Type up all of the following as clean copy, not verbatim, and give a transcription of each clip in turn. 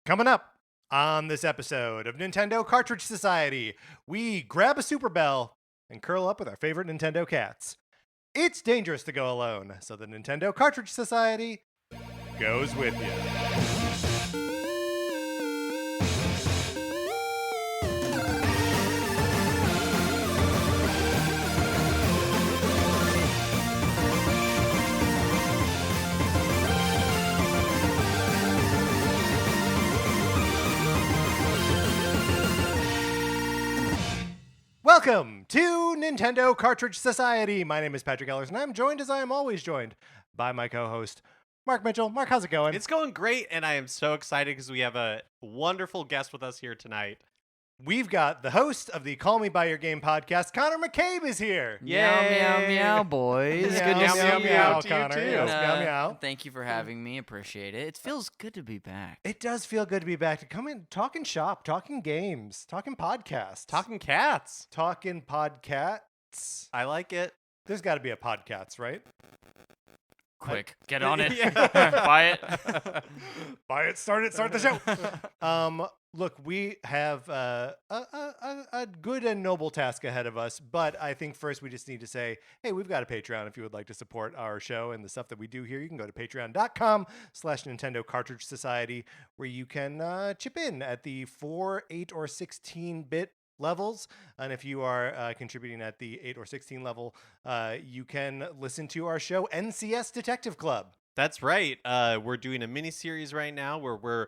Coming up on this episode of Nintendo Cartridge Society, we grab a Super Bell and curl up with our favorite Nintendo cats. It's dangerous to go alone, so the Nintendo Cartridge Society goes with you. Welcome to Nintendo Cartridge Society. My name is Patrick Ellers, and I'm joined, as I am always joined, by my co-host, Mark Mitchell. Mark, how's it going? It's going great, and I am so excited because we have a wonderful guest with us here tonight. We've got the host of the Call Me By Your Game podcast, Conner McCabe, is here. Meow, meow, meow, boys. Meow, Good to meow, see meow, you. meow, To you Connor. too. Yes, meow, meow. Thank you for having me. Appreciate it. It feels good to be back. It does feel good to be back to come in, talking shop, talking games, talking podcasts. Talking cats. Talking podcasts. I like it. There's got to be a podcasts, right? Quick, get on it. Yeah. Buy it. Buy it, start the show. Look, we have a good and noble task ahead of us, but I think first we just need to say, hey, we've got a Patreon. If you would like to support our show and the stuff that we do here, you can go to patreon.com/Nintendo Cartridge Society, where you can chip in at the 4, 8, or 16-bit levels. And if you are contributing at the 8 or 16 level, you can listen to our show, NCS Detective Club. That's right. We're doing a mini-series right now where we're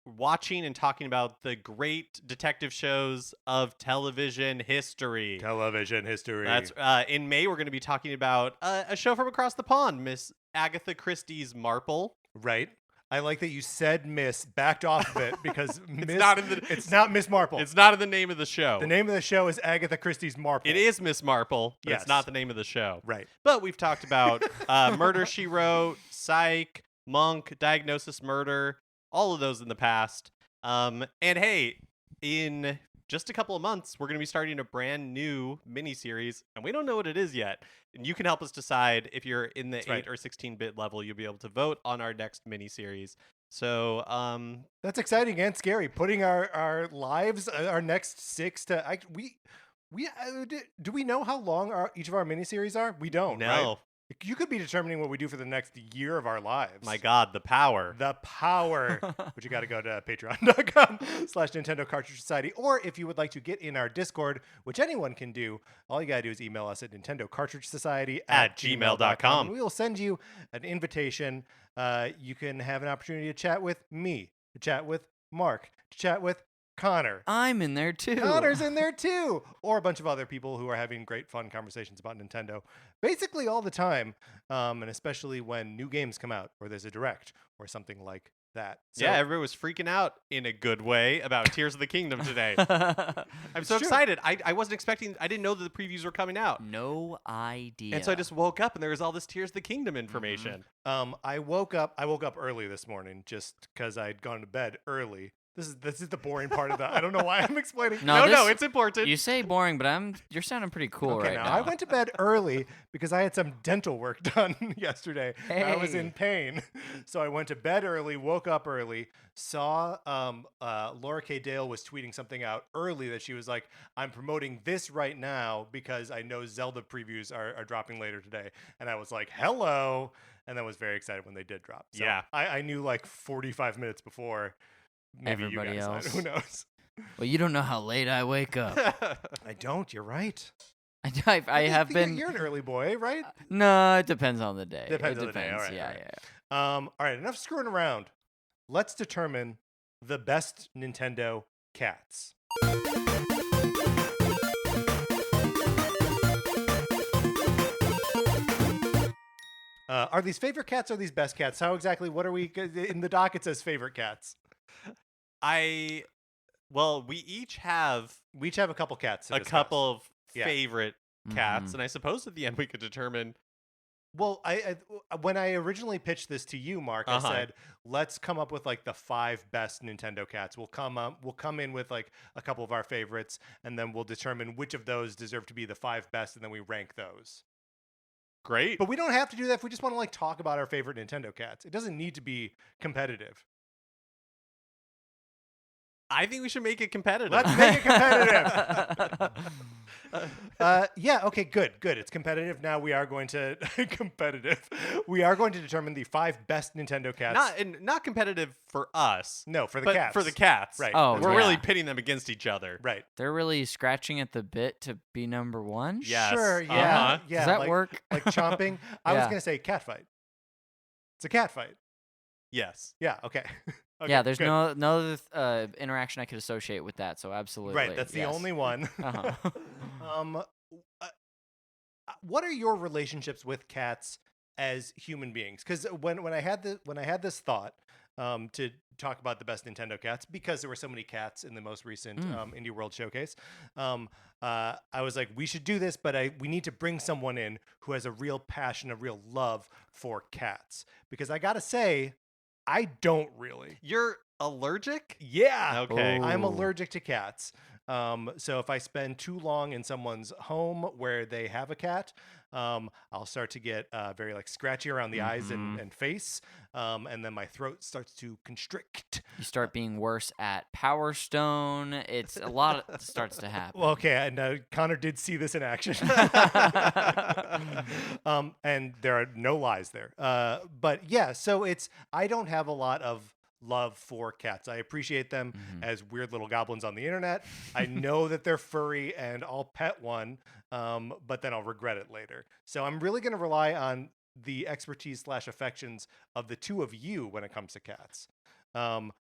watching and talking about the great detective shows of television history. Television history. That's in May, we're going to be talking about a show from across the pond, Miss Agatha Christie's Marple. Right. I like that you said Miss, backed off of it, because Miss, it's not Miss Marple. It's not in the name of the show. The name of the show is Agatha Christie's Marple. It is Miss Marple, but Yes. it's not the name of the show. Right. But we've talked about Murder, She Wrote, Psych, Monk, Diagnosis Murder, all of those in the past. And hey, in just a couple of months, we're going to be starting a brand new miniseries, and we don't know what it is yet. And you can help us decide if you're in the That's 8 right. or 16-bit level. You'll be able to vote on our next miniseries. So, That's exciting and scary. Putting our lives, our next 6 to do we know how long each of our miniseries are? We don't. no. Right? You could be determining what we do for the next year of our lives. My God, the power. The power. But you got to go to patreon.com/Nintendo Cartridge Society. Or if you would like to get in our Discord, which anyone can do, all you got to do is email us at Nintendo Cartridge Society At gmail.com. We will send you an invitation. You can have an opportunity to chat with me, to chat with Mark, to chat with Connor. I'm in there too. Connor's in there too, or a bunch of other people who are having great fun conversations about Nintendo basically all the time, and especially when new games come out or there's a direct or something like that. So, Yeah, everyone was freaking out in a good way about Tears of the Kingdom today. I'm so true. excited. I wasn't expecting, I didn't know that the previews were coming out. No idea. And so I just woke up and there was all this Tears of the Kingdom information. I woke up early this morning just because I'd gone to bed early. This is the boring part of that. I don't know why I'm explaining. No, No, this- it's important. You say boring, but you're sounding pretty cool Okay, right now now. I went to bed early because I had some dental work done yesterday. I was in Hey. pain. So I went to bed early, woke up early, saw Laura K. Dale was tweeting something out early that she was like, I'm promoting this right now because I know Zelda previews are dropping later today. And I was like, hello. And then was very excited when they did drop. So Yeah. I knew like 45 minutes before. Maybe Everybody you guys else. Who knows? Well, you don't know how late I wake up. I don't. You're right. I have been. You're an early boy, right? No, it depends on the day. Depends it on the day. depends. All right, yeah, all right. yeah. All right, enough screwing around. Let's determine the best Nintendo cats. Are these favorite cats or these best cats? How exactly, what are we, in the doc it says favorite cats. Well, we each have We each have a couple cats to a discuss. couple of Yeah. favorite cats, Mhm. and I suppose at the end we could determine. Well, I when I originally pitched this to you, Mark, I Uh-huh. said let's come up with like the 5 best Nintendo cats. We'll come in with like a couple of our favorites, and then we'll determine which of those deserve to be the 5 best, and then we rank those. Great. But we don't have to do that if we just want to like talk about our favorite Nintendo cats. It doesn't need to be competitive. I think we should make it competitive. Let's make it competitive. Yeah. Okay. Good. It's competitive. Now we are going to We are going to determine the 5 best Nintendo cats. Not competitive for us. No, for the but cats. for the cats. Right. Oh, We're yeah. really pitting them against each other. Right. They're really scratching at the bit to be number 1? Yes. Sure. Yeah. Uh-huh. Yeah. Does that like, work? Like chomping. I was Yeah. gonna say cat fight. It's a cat fight. Yes. Yeah. Okay. Okay, Yeah, there's good. no other interaction I could associate with that, so absolutely. Right. That's the yes. only one. Uh-huh. Uh, what are your relationships with cats as human beings? Because when I had this thought to talk about the best Nintendo cats, because there were so many cats in the most recent Indie World Showcase, I was like, we should do this, but we need to bring someone in who has a real passion, a real love for cats. Because I gotta say, I don't really. You're allergic? Yeah. Okay. I'm Ooh. allergic to cats. So if I spend too long in someone's home where they have a cat, I'll start to get very like scratchy around the eyes and face, and then my throat starts to constrict. You start being worse at Power Stone. It's a lot starts to happen. Well, okay, and Connor did see this in action, and there are no lies there. But yeah, so I don't have a lot of love for cats. I appreciate them as weird little goblins on the internet. I know that they're furry and I'll pet one, but then I'll regret it later. So I'm really going to rely on the expertise / affections of the two of you when it comes to cats.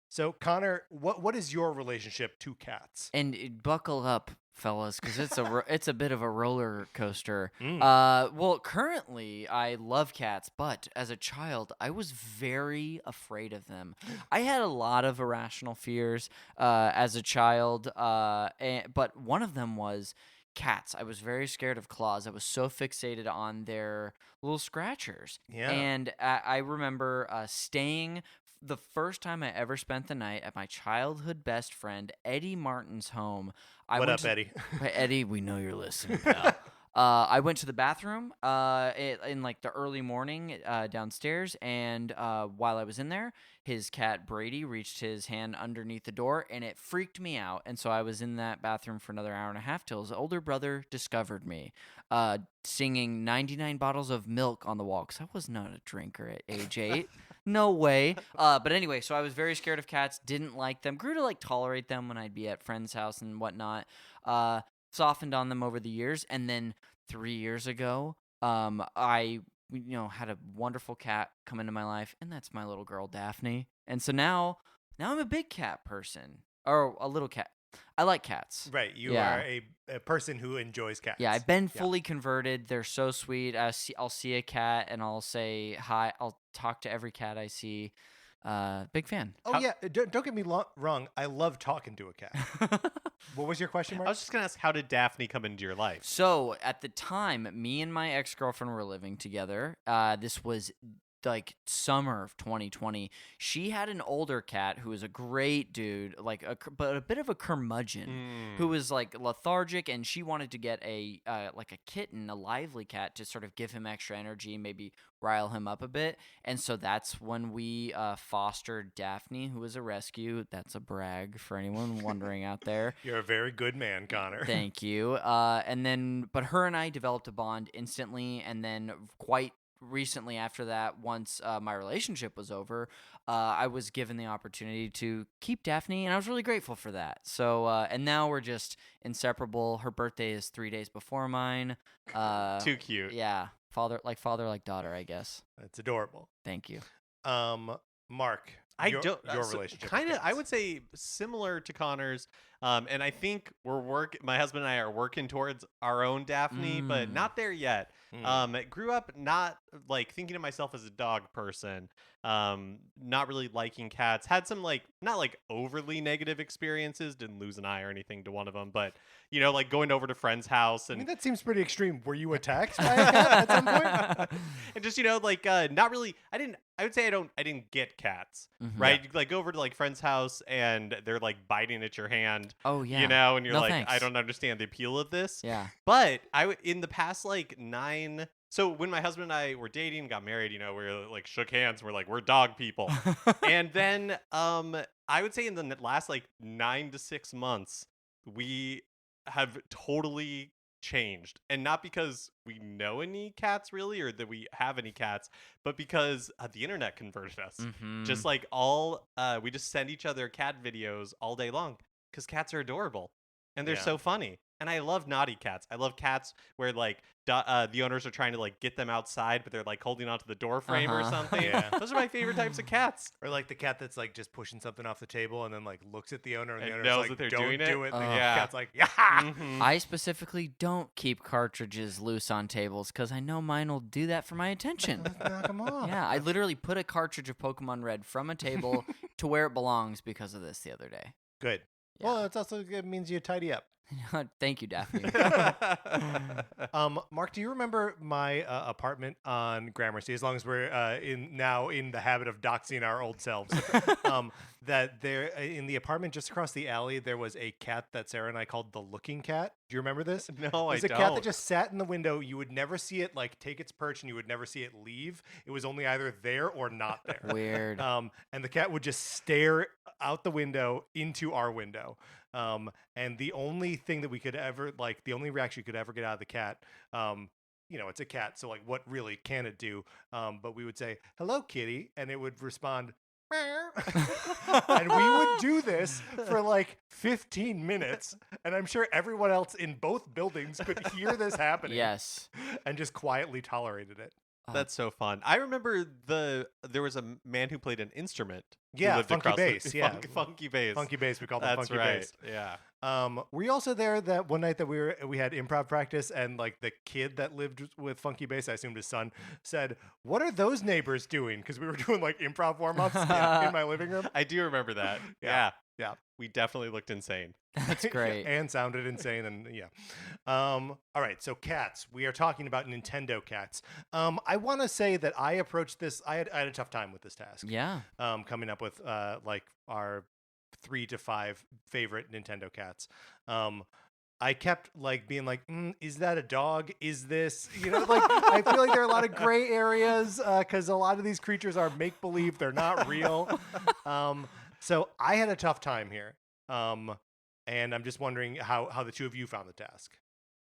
So Connor, what is your relationship to cats? And buckle up, fellas, because it's a bit of a roller coaster. Mm. Well, currently I love cats, but as a child I was very afraid of them. I had a lot of irrational fears as a child, but one of them was cats. I was very scared of claws. I was so fixated on their little scratchers. Yeah. And I remember staying the first time I ever spent the night at my childhood best friend Eddie Martin's home. What up, Eddie? Hey, Eddie, we know you're listening, pal. I went to the bathroom in like the early morning downstairs, and while I was in there, his cat Brady reached his hand underneath the door, and it freaked me out. And so I was in that bathroom for another hour and a half till his older brother discovered me, singing 99 bottles of milk on the wall, because I was not a drinker at age 8. No way. But anyway, so I was very scared of cats, didn't like them, grew to like tolerate them when I'd be at friends' house and whatnot. Softened on them over the years, and then 3 years ago, I had a wonderful cat come into my life, and that's my little girl Daphne. And so now I'm a big cat person, or a little cat. I like cats. Right, you Yeah. are a person who enjoys cats. Yeah, I've been fully converted. They're so sweet. I'll see a cat and I'll say hi. I'll talk to every cat I see. Big fan. Oh yeah, don't get me wrong. I love talking to a cat. What was your question, Mark? I was just going to ask, how did Daphne come into your life? So at the time, me and my ex-girlfriend were living together. This was like summer of 2020. She had an older cat who was a great dude, but a bit of a curmudgeon, who was like lethargic, and she wanted to get a kitten, a lively cat, to sort of give him extra energy, maybe rile him up a bit. And so that's when we fostered Daphne, who was a rescue. That's a brag for anyone wondering out there. You're a very good man, Connor. Thank you. But her and I developed a bond instantly, and then quite recently after that, once my relationship was over, I was given the opportunity to keep Daphne, and I was really grateful for that. So, and now we're just inseparable. Her birthday is 3 days before mine. Too cute. Yeah, father like daughter, I guess. That's adorable. Thank you. Mark, your relationship. Kind with of, I cats. would say similar to Connor's. And I think my husband and I are working towards our own Daphne, but not there yet. Grew up not like thinking of myself as a dog person, not really liking cats. Had some not like overly negative experiences. Didn't lose an eye or anything to one of them, but like going over to friend's house I and mean, that seems pretty extreme. Were you attacked by a cat at some point? and just not really. I would say I didn't get cats, right? You, like go over to like friend's house and they're like biting at your hand. Oh yeah. And you're No, like, thanks. I don't understand the appeal of this. Yeah. But in the past like 9 So when my husband and I were dating, got married, we were like shook hands. We're like, we're dog people. And then I would say in the last like 9 to 6 months, we have totally changed. And not because we know any cats really, or that we have any cats, but because the internet converted us. Just like we just send each other cat videos all day long because cats are adorable and they're so funny. And I love naughty cats. I love cats where like the owners are trying to like get them outside, but they're like holding onto the door frame or something. Yeah. Those are my favorite types of cats. Or like the cat that's like just pushing something off the table and then like looks at the owner and the And owner's knows like, that they're don't doing it? do it. And the Yeah. cat's like, yeah. I specifically don't keep cartridges loose on tables because I know mine will do that for my attention. Knock 'em off. Yeah, I literally put a cartridge of Pokemon Red from a table to where it belongs because of this the other day. Good. Yeah. Well, it's also it means you tidy up. Thank you, Daphne. Mark, do you remember my apartment on Gramercy? As long as we're in the habit of doxing our old selves, that there in the apartment just across the alley there was a cat that Sarah and I called the Looking Cat. Do you remember this? No, I It was a don't. cat that just sat in the window. You would never see it like take its perch, and you would never see it leave. It was only either there or not there. Weird. And the cat would just stare out the window into our window. And the only thing that we could ever the only reaction you could ever get out of the cat, it's a cat, so like what really can it do? But we would say, "Hello, kitty," and it would respond, "Meow." And we would do this for like 15 minutes, and I'm sure everyone else in both buildings could hear this happening. Yes. And just quietly tolerated it. That's so fun. I remember there was a man who played an instrument. who Yeah, lived funky across the- bass. Yeah, funky bass. Funky bass. We called them That's funky right. bass. Yeah. Were you also there that one night that we had improv practice and like the kid that lived with Funky Bass, I assumed his son, said, "What are those neighbors doing?" Because we were doing like improv warm-ups in my living room. I do remember that. Yeah. Yeah. Yeah. We definitely looked insane. That's great. And sounded insane, and yeah. All right, so cats. We are talking about Nintendo cats. I want to say that I approached this. I had a tough time with this task. Yeah. Coming up with like our 3 to 5 favorite Nintendo cats. I kept like being like, is that a dog? Is this, like I feel like there are a lot of gray areas because a lot of these creatures are make believe, they're not real. So I had a tough time here. And I'm just wondering how the two of you found the task.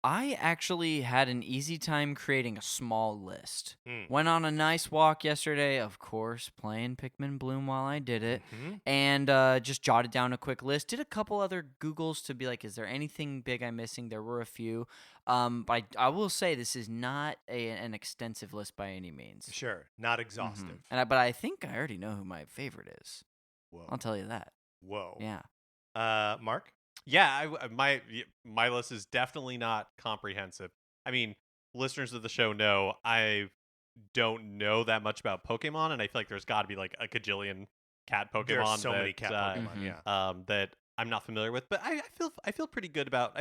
I actually had an easy time creating a small list. Mm. Went on a nice walk yesterday, of course, playing Pikmin Bloom while I did it, and just jotted down a quick list. Did a couple other Googles to be like, is there anything big I'm missing? There were a few. But I will say this is not an extensive list by any means. Sure, not exhaustive. But I think I already know who my favorite is. Whoa. I'll tell you that. Whoa. Yeah. Mark? Yeah, my list is definitely not comprehensive. I mean, listeners of the show know I don't know that much about Pokemon, and I feel like there's got to be like a gajillion cat Pokemon. There are so many cat Pokemon, yeah. That I'm not familiar with, but I feel pretty good about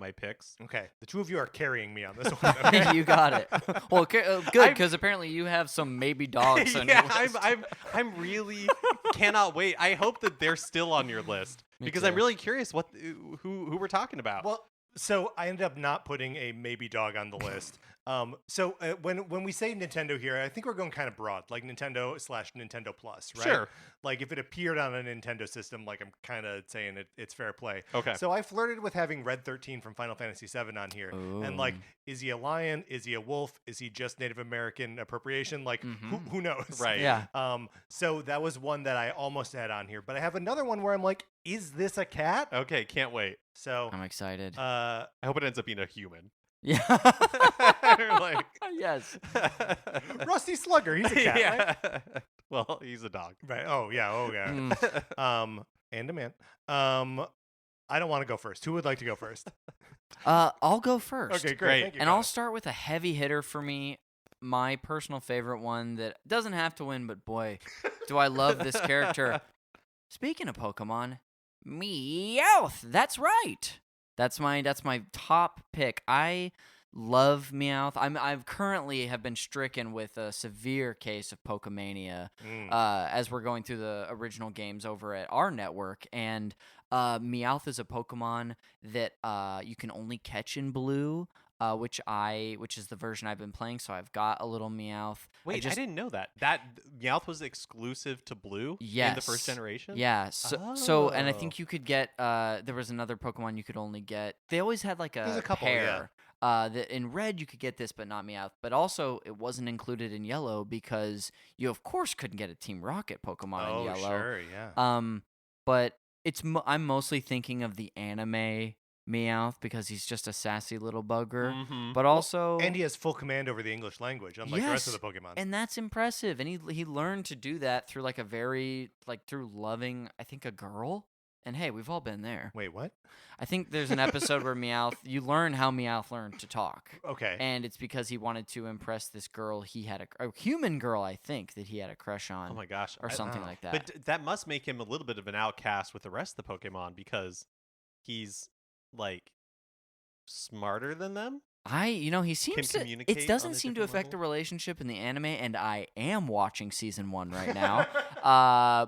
my picks. Okay, the two of you are carrying me on this one. Okay? You got it. Well, good, because apparently you have some maybe dogs on your list. I'm really cannot wait. I hope that they're still on your list because I'm too. really curious who we're talking about. Well, so I ended up not putting a maybe dog on the list. So when we say Nintendo here, I think we're going kind of broad, like Nintendo/Nintendo Plus, right? Sure. Like if it appeared on a Nintendo system, like I'm kind of saying it's fair play. Okay. So I flirted with having Red 13 from Final Fantasy VII on here, and like, is he a lion? Is he a wolf? Is he just Native American appropriation? Like, who knows? Right. Yeah. So that was one that I almost had on here, but I have another one where I'm like, is this a cat? Okay, can't wait. So I'm excited. I hope it ends up being a human. Yeah. Like, yes. Rusty Slugger, he's a cat, right? Well, he's a dog. Right. Oh yeah. And a man. I don't want to go first. Who would like to go first? I'll go first. Okay, great. Great. Thank you. And I'll start with a heavy hitter for me. My personal favorite one that doesn't have to win, but boy, do I love this character. Speaking of Pokemon, Meowth. That's right. That's my top pick. I love Meowth. I've currently have been stricken with a severe case of Pokemania as we're going through the original games over at our network, and Meowth is a Pokemon that you can only catch in blue. which is the version I've been playing. So I've got a little Meowth. Wait, I didn't know that. Meowth was exclusive to Blue in the first generation? Yeah. So and I think you could get there was another Pokemon you could only get. They always had like There's a a couple, pair. In red you could get this, but not Meowth. But also it wasn't included in yellow because you of course couldn't get a Team Rocket Pokemon in yellow. Sure, yeah. But I'm mostly thinking of the anime Meowth because he's just a sassy little bugger. Mm-hmm. But also, And he has full command over the English language, unlike the rest of the Pokemon. and that's impressive. And he learned to do that through like a very through loving, I think, a girl. And hey, we've all been there. Wait, what? I think there's an episode where you learn how Meowth learned to talk. Okay. And it's because he wanted to impress this girl he had a human girl, I think, that he had a crush on. Oh my gosh. Or something like that. But that must make him a little bit of an outcast with the rest of the Pokemon because he's like smarter than them. He seems to. communicate It on doesn't a seem to different affect the level? relationship in the anime, and I am watching season 1 right now.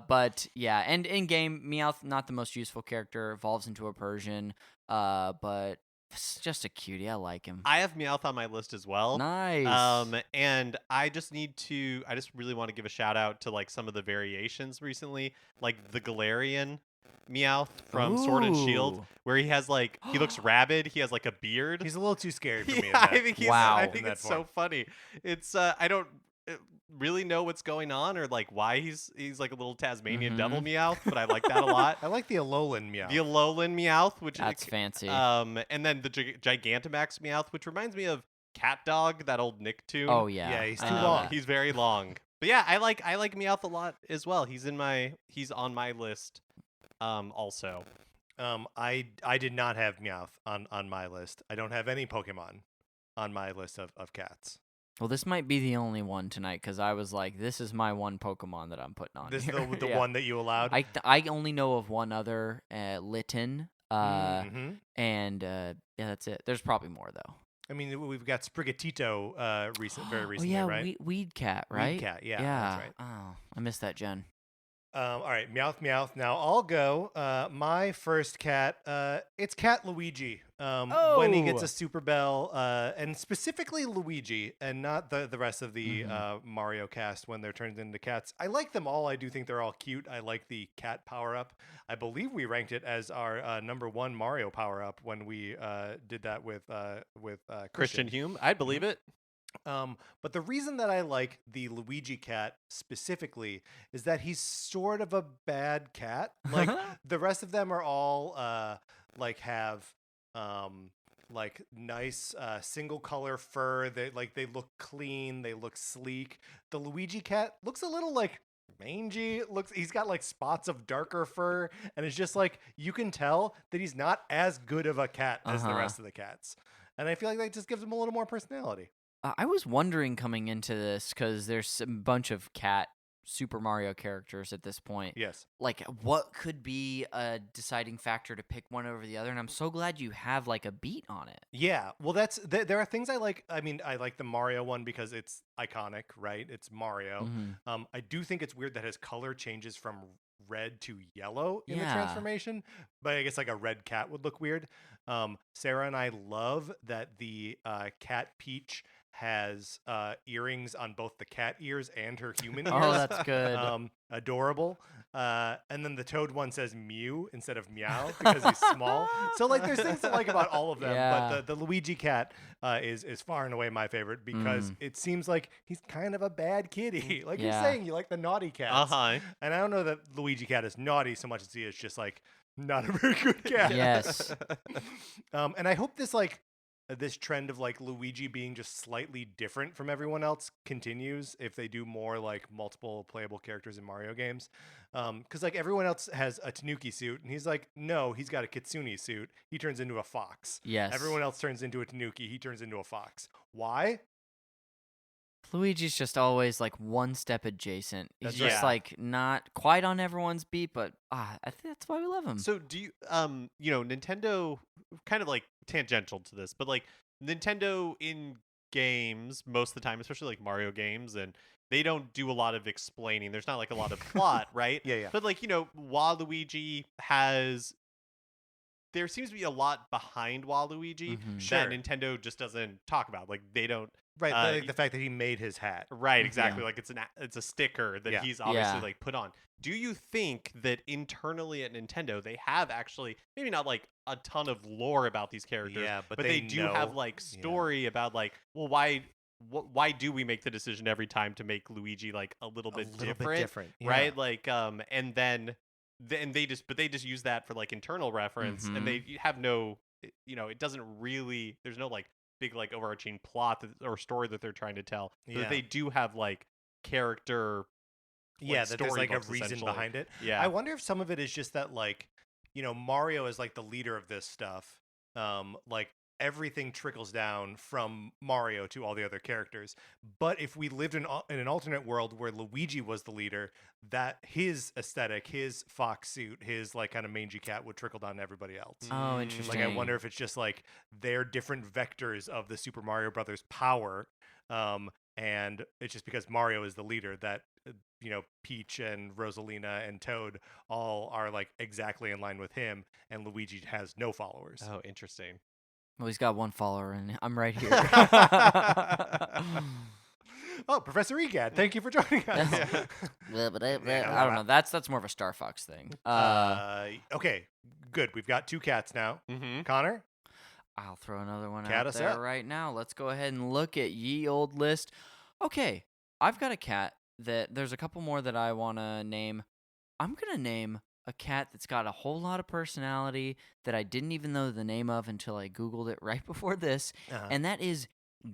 But yeah, and in game, Meowth not the most useful character, evolves into a Persian. But it's just a cutie. I like him. I have Meowth on my list as well. Nice. And I just really want to give a shout out to like some of the variations recently, like the Galarian Meowth from Sword and Shield, Ooh. where he has like he looks rabid, he has like a beard. He's a little too scary for me. Yeah, in that. Wow. I in think that it's form. so funny. It's I don't really know what's going on or like why he's like a little Tasmanian devil Meowth, but I like that a lot. I like the Alolan Meow. The Alolan Meowth, which That's fancy. and then the Gigantamax Meowth, which reminds me of Cat Dog, that old Nicktoon. Oh yeah. Yeah, he's I too know long. that. He's very long. But yeah, I like Meowth a lot as well. He's on my list. Also. I did not have Meowth on my list. I don't have any Pokemon on my list of cats. Well, this might be the only one tonight because I was like, this is my one Pokemon that I'm putting on. This here. is the Yeah. one that you allowed. I only know of one other, Litten, Mhm. and yeah, that's it. There's probably more though. I mean, we've got Sprigatito very recently, Oh yeah, right? Weed Cat, right? Weed Cat, yeah, yeah. that's right. Oh, I missed that gen. All right, Meowth. Now I'll go. My first cat, it's Cat Luigi. When he gets Oh! a Super Bell, and specifically Luigi, and not the rest of the Mario cast when they're turned into cats. I like them all. I do think they're all cute. I like the cat power up. I believe we ranked it as our number 1 Mario power up when we did that with Christian Hume, I believe it. But the reason that I like the Luigi cat specifically is that he's sort of a bad cat. Like the rest of them are all like have like nice single color fur. They look clean. They look sleek. The Luigi cat looks a little like mangy. He's got like spots of darker fur, and it's just like you can tell that he's not as good of a cat as the rest of the cats. And I feel like that just gives him a little more personality. I was wondering coming into this because there's a bunch of cat Super Mario characters at this point. Yes. Like, what could be a deciding factor to pick one over the other? And I'm so glad you have like a beat on it. Yeah, well, there are things I like. I mean, I like the Mario one because it's iconic, right? It's Mario. I do think it's weird that his color changes from red to yellow in the Yeah. transformation, but I guess like a red cat would look weird. Sarah and I love that the cat Peach has earrings on both the cat ears and her human ears. Oh, that's good. Adorable. And then the Toad one says Mew instead of Meow because he's small. So like, there's things to like about all of them. Yeah. But the Luigi cat is far and away my favorite because it seems like he's kind of a bad kitty. Like you're Yeah. saying, you like the naughty cats. Uh-huh. And I don't know that Luigi cat is naughty so much as he is just like not a very good cat. Yes. And I hope this trend of like Luigi being just slightly different from everyone else continues if they do more like multiple playable characters in Mario games. Because like everyone else has a Tanuki suit, and he's like, no, he's got a Kitsune suit. He turns into a fox. Yes. Everyone else turns into a Tanuki. He turns into a fox. Why? Luigi's just always like one step adjacent. He's That's just right. like not quite on everyone's beat, but I think that's why we love him. So do you Nintendo, kind of like tangential to this, but like Nintendo in games most of the time, especially like Mario games, and they don't do a lot of explaining. There's not like a lot of plot, right? Yeah. But like, Waluigi has there seems to be a lot behind Waluigi Mhm. Sure. that Nintendo just doesn't talk about. Like they don't. Right, like the fact that he made his hat. Right, exactly. Like it's a sticker that Yeah. he's obviously Yeah. like put on. Do you think that internally at Nintendo they have actually maybe not like a ton of lore about these characters, Yeah, but they they do have know. like Yeah. story about like, well, why do we make the decision every time to make Luigi like a little bit different, yeah. right? Like and then they just use that for like internal reference, and they have no, it doesn't really, there's no like big like overarching plot or story that they're trying to tell. Yeah. But they do have like character. Yeah, that there's like a storybooks, reason essentially. behind it. Yeah. I wonder if some of it is just that, like, Mario is like the leader of this stuff. Like everything trickles down from Mario to all the other characters. But if we lived in an alternate world where Luigi was the leader, that his aesthetic, his fox suit, his like kind of mangy cat would trickle down to everybody else. Oh, interesting. Like I wonder if it's just like they're different vectors of the Super Mario Brothers power. And it's just because Mario is the leader that Peach and Rosalina and Toad all are like exactly in line with him, and Luigi has no followers. Oh, interesting. Well, he's got one follower, and I'm right here. Oh, Professor Egad, thank you for joining us. I don't know. That's more of a Star Fox thing. Okay, good. We've got 2 cats now. Mm-hmm. Connor? I'll throw another one Cat out us there up. right now. Let's go ahead and look at ye old list. Okay, I've got a cat that there's a couple more that I want to name. I'm going to name a cat that's got a whole lot of personality that I didn't even know the name of until I Googled it right before this, and that is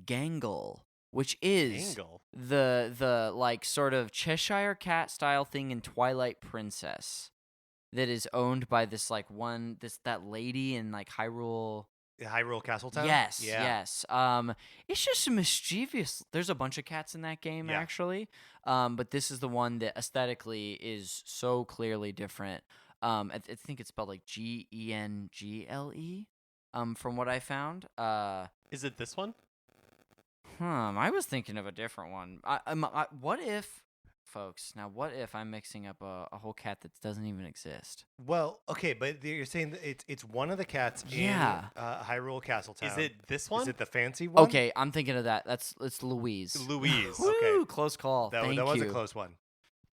Gangle, which is Angle. the like sort of Cheshire cat style thing in Twilight Princess that is owned by this like that lady in like Hyrule Castletown? Yes, Yeah. yes. It's just a mischievous. There's a bunch of cats in that game, Yeah. actually. But this is the one that aesthetically is so clearly different. I think it's spelled like Gengle. From what I found. Is it this one? I was thinking of a different one. What if, folks? Now, what if I'm mixing up a whole cat that doesn't even exist? Well, okay, but you're saying that it's one of the cats Yeah. in Hyrule Castletown. Is it this one? Is it the fancy one? Okay, I'm thinking of that. It's Louise. Louise. Woo, Okay. close call. Thank that was you. a close one.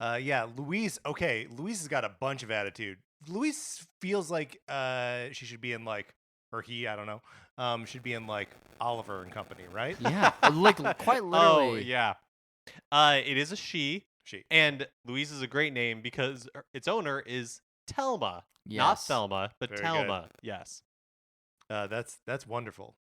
Yeah, Louise. Okay, Louise has got a bunch of attitude. Louise feels like she should be in like, or he, I don't know, should be in like Oliver and Company, right? Yeah, like quite literally. Oh, yeah. It is a she. She. And Louise is a great name because its owner is Telma. Yes. Not Thelma, but Very Telma. Yes. That's wonderful.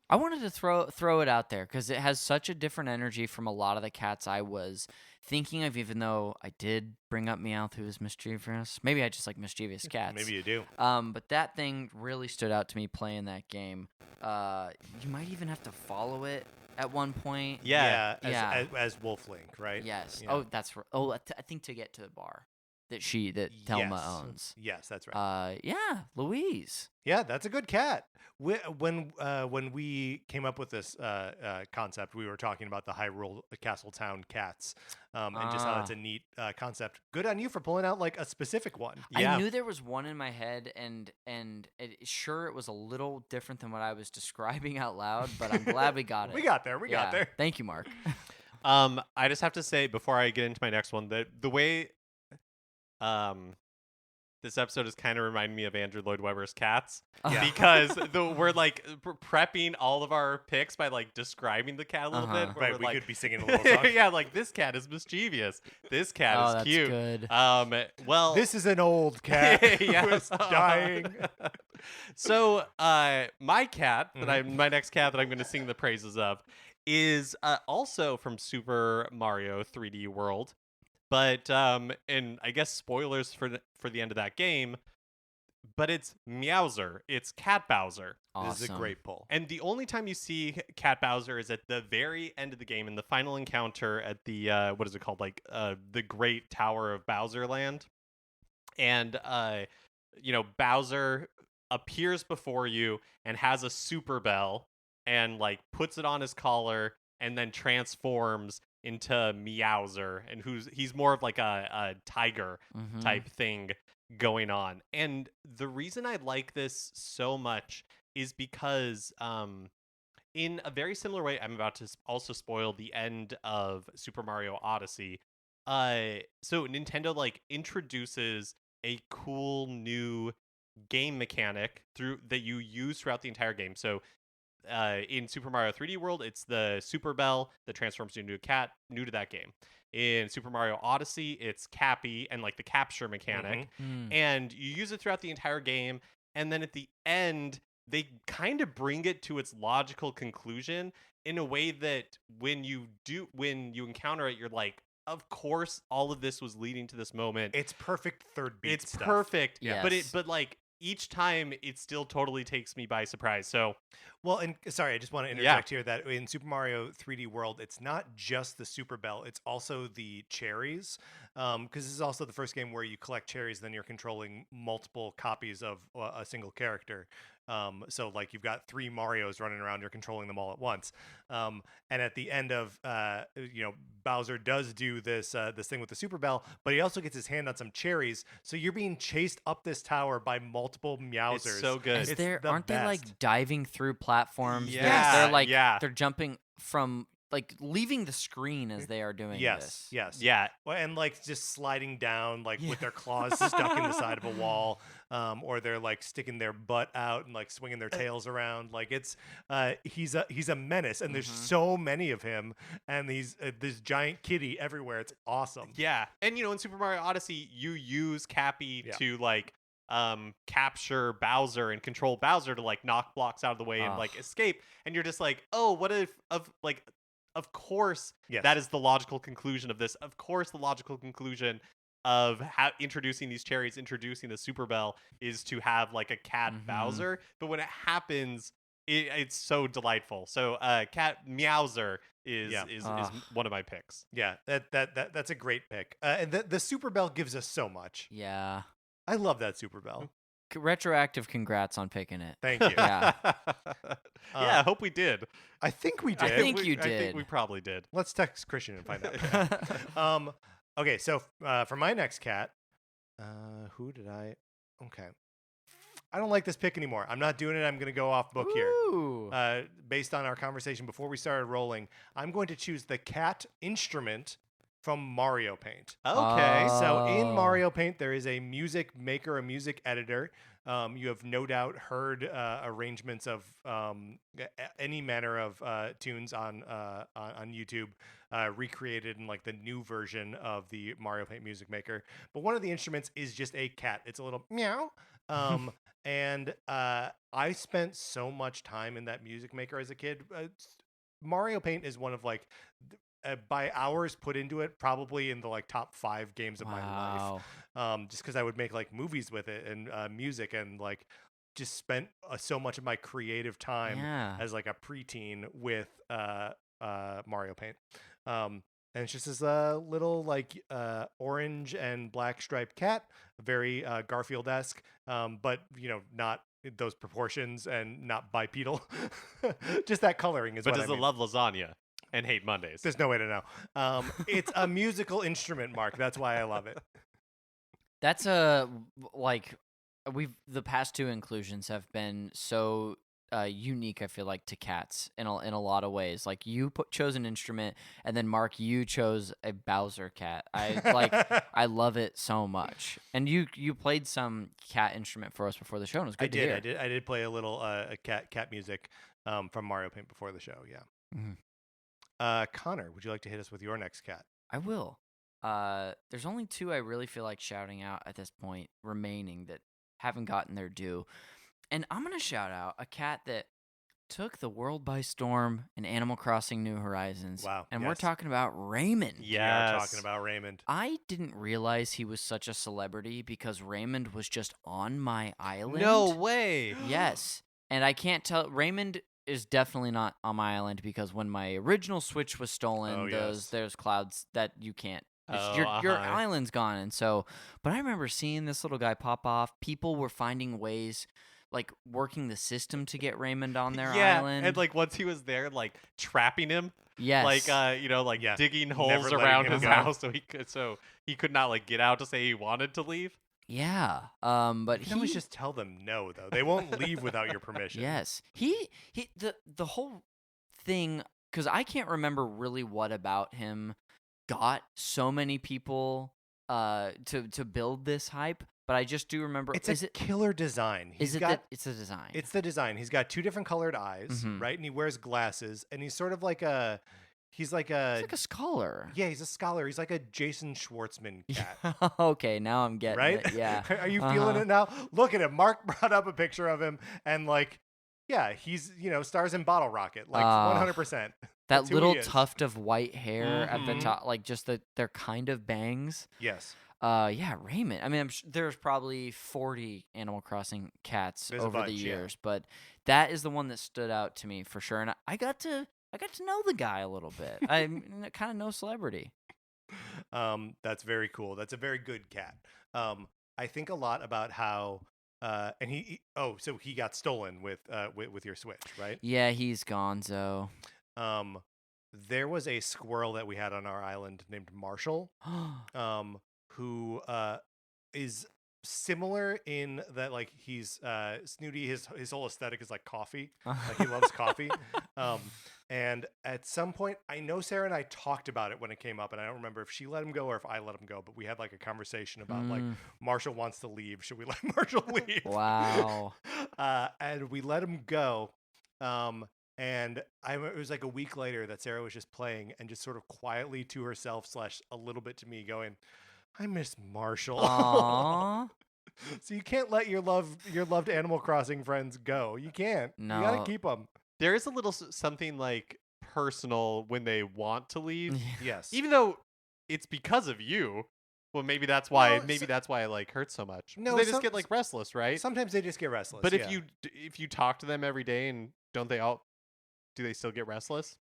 I wanted to throw it out there because it has such a different energy from a lot of the cats I was thinking of, even though I did bring up Meowth, who is mischievous. Maybe I just like mischievous cats. Maybe you do. But that thing really stood out to me playing that game. You might even have to follow it at one point. Yeah. As Wolf Link, right? Yes. Yeah. Oh, that's right. Oh, I think to get to the bar that Thelma Yes. owns. Yes, that's right. Yeah, Louise. Yeah, that's a good cat. When we came up with this concept, we were talking about the Hyrule Castletown cats, and just how it's a neat concept. Good on you for pulling out like a specific one. Yeah. I knew there was one in my head, and it was a little different than what I was describing out loud, but I'm glad we got it. We got there. We got there. Thank you, Mark. I just have to say before I get into my next one that the way this episode is kind of reminding me of Andrew Lloyd Webber's Cats Yeah. because we're like prepping all of our picks by like describing the cat a little bit. where Right, we're we like, could be singing a little song. yeah, like this cat is mischievous. This cat Oh, is that's cute. good. Well, This is an old cat who is dying. So, my cat my next cat that I'm going to sing the praises of is also from Super Mario 3D World, but and I guess spoilers for the end of that game. But it's Meowser. It's Cat Bowser. Awesome. This is a great pull. And the only time you see Cat Bowser is at the very end of the game in the final encounter at the what is it called? Like the Great Tower of Bowser Land. And Bowser appears before you and has a super bell and like puts it on his collar and then transforms into Meowser, and he's more of like a tiger Mhm. type thing. going on. And the reason I like this so much is because in a very similar way, I'm about to also spoil the end of Super Mario Odyssey. So Nintendo like introduces a cool new game mechanic through that you use throughout the entire game. So in Super Mario 3D World, it's the Super Bell that transforms you into a cat, new to that game. In Super Mario Odyssey, it's Cappy and like the capture mechanic. Mm. And you use it throughout the entire game. And then at the end, they kind of bring it to its logical conclusion in a way that when you encounter it, you're like, of course, all of this was leading to this moment. It's perfect third beat It's stuff. perfect. Yes. But like each time it still totally takes me by surprise. So Well, and sorry, I just want to interject here that in Super Mario 3D World, it's not just the Super Bell; it's also the cherries. Because this is also the first game where you collect cherries, then you're controlling multiple copies of a single character. So like you've got 3 Marios running around, you're controlling them all at once. And at the end of Bowser does do this thing with the Super Bell, but he also gets his hand on some cherries. So you're being chased up this tower by multiple Meowsers. it's so good. Is there the aren't they like best. diving through platforms? Yes. They're like Yeah. they're jumping from like leaving the screen as they are doing Yes, this. yes. Yeah. Well, and like just sliding down, like with their claws stuck in the side of a wall, or they're like sticking their butt out and like swinging their tails around. Like it's, he's a menace, and there's so many of him, and he's this giant kitty everywhere. It's awesome. Yeah. And in Super Mario Odyssey, you use Cappy to like capture Bowser and control Bowser to like knock blocks out of the way and like escape. And you're just like, oh, what if of course that is the logical conclusion of this. Of course the logical conclusion of introducing these cherries, introducing the Super Bell is to have like a cat Bowser. But when it happens, it's so delightful. So cat Meowser is one of my picks. Yeah, that's a great pick. And the Super Bell gives us so much. Yeah. I love that Super Bell. Retroactive congrats on picking it. Thank you. Yeah. I hope we did. I think we did. I think you I think did. we probably did. Let's text Christian and find out. Okay, so for my next cat, who did I? Okay. I don't like this pick anymore. I'm not doing it. I'm going to go off book Ooh. here. Based on our conversation before we started rolling, I'm going to choose the cat instrument from Mario Paint. Okay. So in Oh. Mario Paint, there is a music maker, a music editor. You have no doubt heard arrangements of any manner of tunes on YouTube recreated in like the new version of the Mario Paint music maker. But one of the instruments is just a cat. It's a little meow. And I spent so much time in that music maker as a kid. Mario Paint is one of like by hours put into it, probably in the like top 5 games of my life. Just because I would make like movies with it and music, and like just spent so much of my creative time as like a preteen with Mario Paint. And it's just this little like orange and black striped cat, very Garfield-esque, but not those proportions and not bipedal. Just that coloring is But what does I it mean. love lasagna and hate Mondays? There's no way to know. It's a musical instrument, Mark. That's why I love it. That's the past 2 inclusions have been so unique, I feel like, to cats in a lot of ways. Like you chose an instrument, and then Mark, you chose a Bowser cat. I love it so much. And you played some cat instrument for us before the show, and it was good to hear. I did play a little cat music from Mario Paint before the show. Yeah. Mhm. Connor, would you like to hit us with your next cat? I will. There's only 2 I really feel like shouting out at this point remaining that haven't gotten their due. And I'm going to shout out a cat that took the world by storm in Animal Crossing New Horizons. Wow. And we're yes. talking about Raymond. We are Yes. talking about Raymond. I didn't realize he was such a celebrity because Raymond was just on my island. No way. Yes. And I can't tell. Raymond is definitely not on my island because when my original Switch was stolen, there's clouds that you can't. Your island's gone. And so, but I remember seeing this little guy pop off. People were finding ways, like working the system to get Raymond on their island. And like once he was there, like trapping him. Yes. Like digging holes letting around him his go. house so he could not like get out to say he wanted to leave. Yeah. But You can always just tell them no, though. They won't leave without your permission. Yes. The whole thing, because I can't remember really what about him got so many people to build this hype, but I just do remember. It's a killer design. It's a design? It's the design. He's got 2 different colored eyes, Mhm. right? And he wears glasses, and he's sort of like he's like It's like a scholar. yeah, he's a scholar. He's like a Jason Schwartzman cat. Okay, now I'm getting Right? it. Yeah. Are you feeling it now? Look at him. Mark brought up a picture of him, and like, yeah, he's stars in Bottle Rocket, like 100%. That That's who little he is. tuft of white hair at the Mhm. top, like just they're kind of bangs. Yes, Yeah, Raymond. I mean, there's probably 40 Animal Crossing cats There's a over bunch, the yeah. years, but that is the one that stood out to me for sure. And I got to know the guy a little bit. I'm kind of no celebrity. that's very cool. That's a very good cat. I think a lot about how, and so he got stolen with your Switch, right? Yeah, he's Gonzo. There was a squirrel that we had on our island named Marshall, who is similar in that like he's snooty. His whole aesthetic is like coffee. Like he loves coffee. And at some point, I know Sarah and I talked about it when it came up, and I don't remember if she let him go or if I let him go, but we had like a conversation about like Marshall wants to leave. Should we let Marshall leave? Wow. And we let him go. And it was like a week later that Sarah was just playing and just sort of quietly to herself / a little bit to me going, I miss Marshall. Aww. So you can't let your loved Animal Crossing friends go. You can't. No. You gotta keep them. There is a little something like personal when they want to leave, Yes. even though it's because of you. Well, maybe that's why. No, Maybe that's why it like hurts so much. No, they just some- get like restless, right? Sometimes they just get restless. But yeah. if you talk to them every day, and do they still get restless?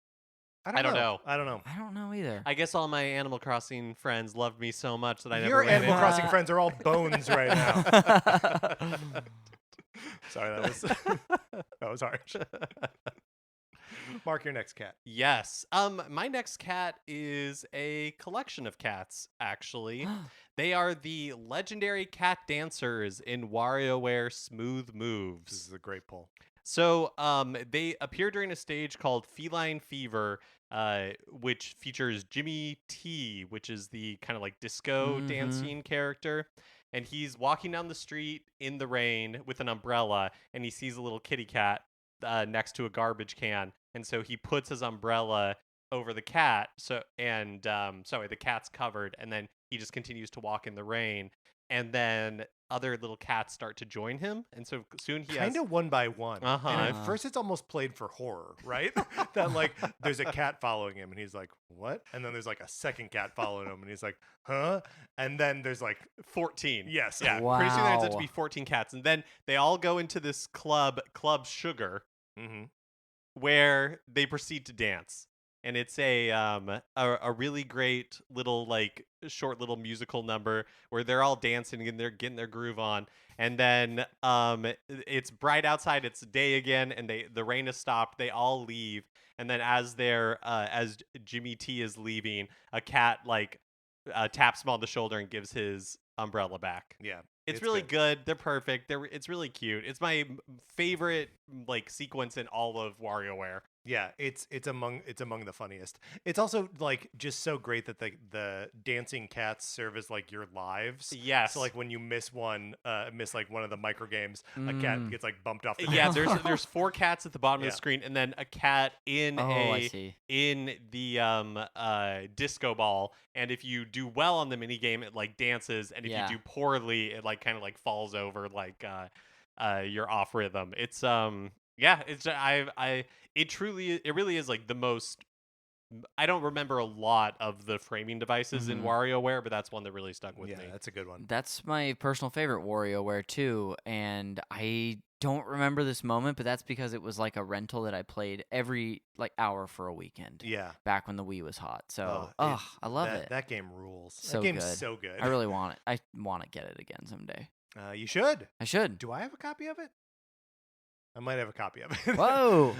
I don't know. I don't know either. I guess all my Animal Crossing friends loved me so much that I never Your ran Animal into Crossing Uh, friends are all bones right now. Sorry, that was harsh. Mark, your next cat. Yes. My next cat is a collection of cats, actually. They are the legendary cat dancers in WarioWare Smooth This Moves. is a great pull. So, they appear during a stage called Feline Fever, which features Jimmy T, which is the kind of like disco Mhm. dancing character. And he's walking down the street in the rain with an umbrella, and he sees a little kitty cat next to a garbage can, and so he puts his umbrella over the cat. The cat's covered, and then he just continues to walk in the rain, and then other little cats start to join him, and so soon he has Kind of one by one. Uh-huh. And at Uh-huh. first it's almost played for horror, right? That like there's a cat following him and he's like, what? And then there's like a second cat following him and he's like, huh? And then there's like 14. Yes. Yeah. Pretty soon there ends up to Wow. be 14 cats, and then they all go into this Club Sugar, Mm-hmm. where they proceed to dance. And it's a really great little like short little musical number where they're all dancing and they're getting their groove on. And then it's bright outside, it's day again, and the rain has stopped. They all leave, and then as Jimmy T is leaving, a cat like taps him on the shoulder and gives his umbrella back. Yeah. It's really good. They're perfect. It's really cute. It's my favorite like sequence in all of WarioWare. Yeah, it's among the funniest. It's also like just so great that the dancing cats serve as like your lives. Yes. So like when you miss like one of the micro games, a cat gets like bumped off the Yeah, dance. there's 4 cats at the bottom of Yeah. the screen, and then a cat in I see. in the disco ball. And if you do well on the mini game, it like dances, and if Yeah. you do poorly, it like kind of like falls over like you're off rhythm. It's it really is like the most. I don't remember a lot of the framing devices in Mhm. WarioWare, but that's one that really stuck with Yeah, me. that's a good one. That's my personal favorite WarioWare too, and I don't remember this moment, but that's because it was like a rental that I played every like hour for a weekend Yeah. back when the Wii was hot. So, Oh, I love it. That game rules. So that game's good. so good. I really want it. I want to get it again someday. You should. I should. Do I have a copy of it? I might have a copy of it. Whoa.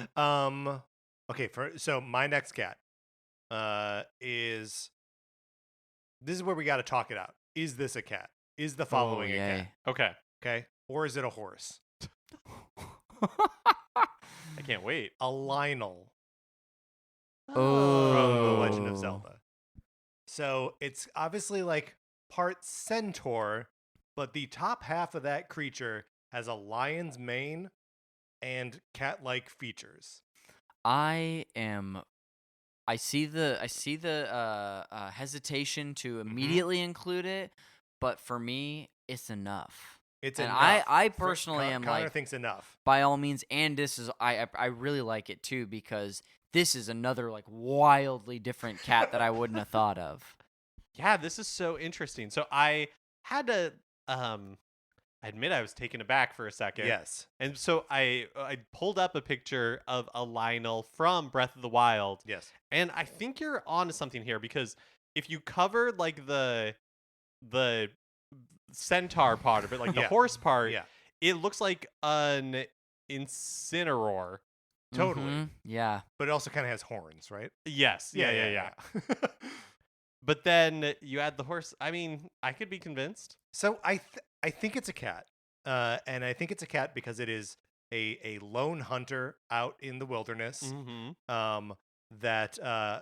Okay, so my next cat is this is where we got to talk it out. Is this a cat? Is the following a yay. cat? Okay. Okay. Or is it a horse? I can't wait. A Lionel Oh. from The Legend of Zelda. So it's obviously like part centaur, but the top half of that creature has a lion's mane and cat-like features. I see the hesitation to immediately include it, but for me, it's enough. It's And enough. I personally am Connor like, thinks enough. by all means, and this is I really like it too because this is another like wildly different cat that I wouldn't have thought of. Yeah, this is so interesting. So I had to I admit I was taken aback for a second. Yes. And so I pulled up a picture of a Lionel from Breath of the Wild. Yes. And I think you're onto something here because if you cover like the centaur part of it, like the Yeah. horse part, Yeah. it looks like an Incineroar. Totally. Mhm, yeah. But it also kind of has horns, right? Yes. Yeah. But then you add the horse. I mean, I could be convinced. So I think it's a cat. And I think it's a cat because it is a lone hunter out in the wilderness. Mm-hmm. That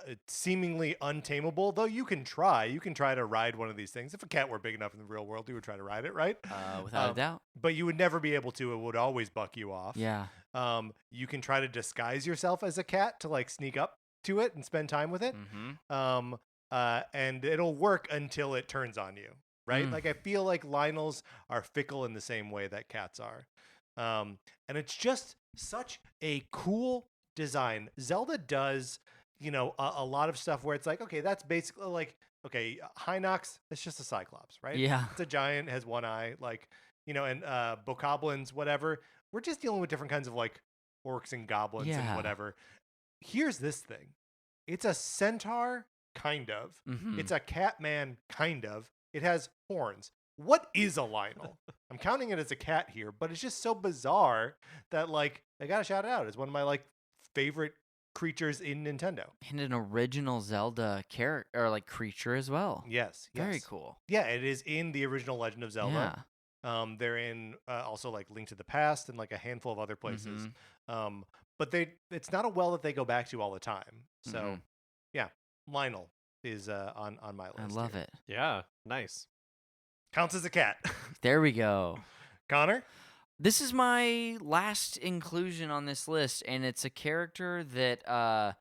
it's seemingly untamable, though you can try to ride one of these things. If a cat were big enough in the real world, you would try to ride it, right? Without a doubt. But you would never be able to. It would always buck you off. Yeah. You can try to disguise yourself as a cat to like sneak up to it and spend time with it. Mm-hmm. And it'll work until it turns on you, right? Mm. Like I feel like Lionels are fickle in the same way that cats are. And it's just such a cool design. Zelda does, a lot of stuff where it's like, okay, that's basically like, okay, Hinox, it's just a Cyclops, right? Yeah. It's a giant, has one eye, like, and Bokoblins, whatever. We're just dealing with different kinds of like orcs and goblins and Yeah. whatever. Here's this thing. It's a centaur, kind of. Mhm. It's a catman, kind of. It has horns. What is a Lionel? I'm counting it as a cat here, but it's just so bizarre that like I gotta shout it out. It's one of my like favorite creatures in Nintendo. And an original Zelda character or like creature as well. Yes. Very cool. Yeah, it is in the original Legend of Zelda. Yeah. They're in also like Link to the Past and like a handful of other places. Mhm. But it's not a well that they go back to all the time. So Mhm. yeah, Lionel is on my list. I love it. Yeah. Nice. Counts as a cat. There we go. Connor? This is my last inclusion on this list, and it's a character that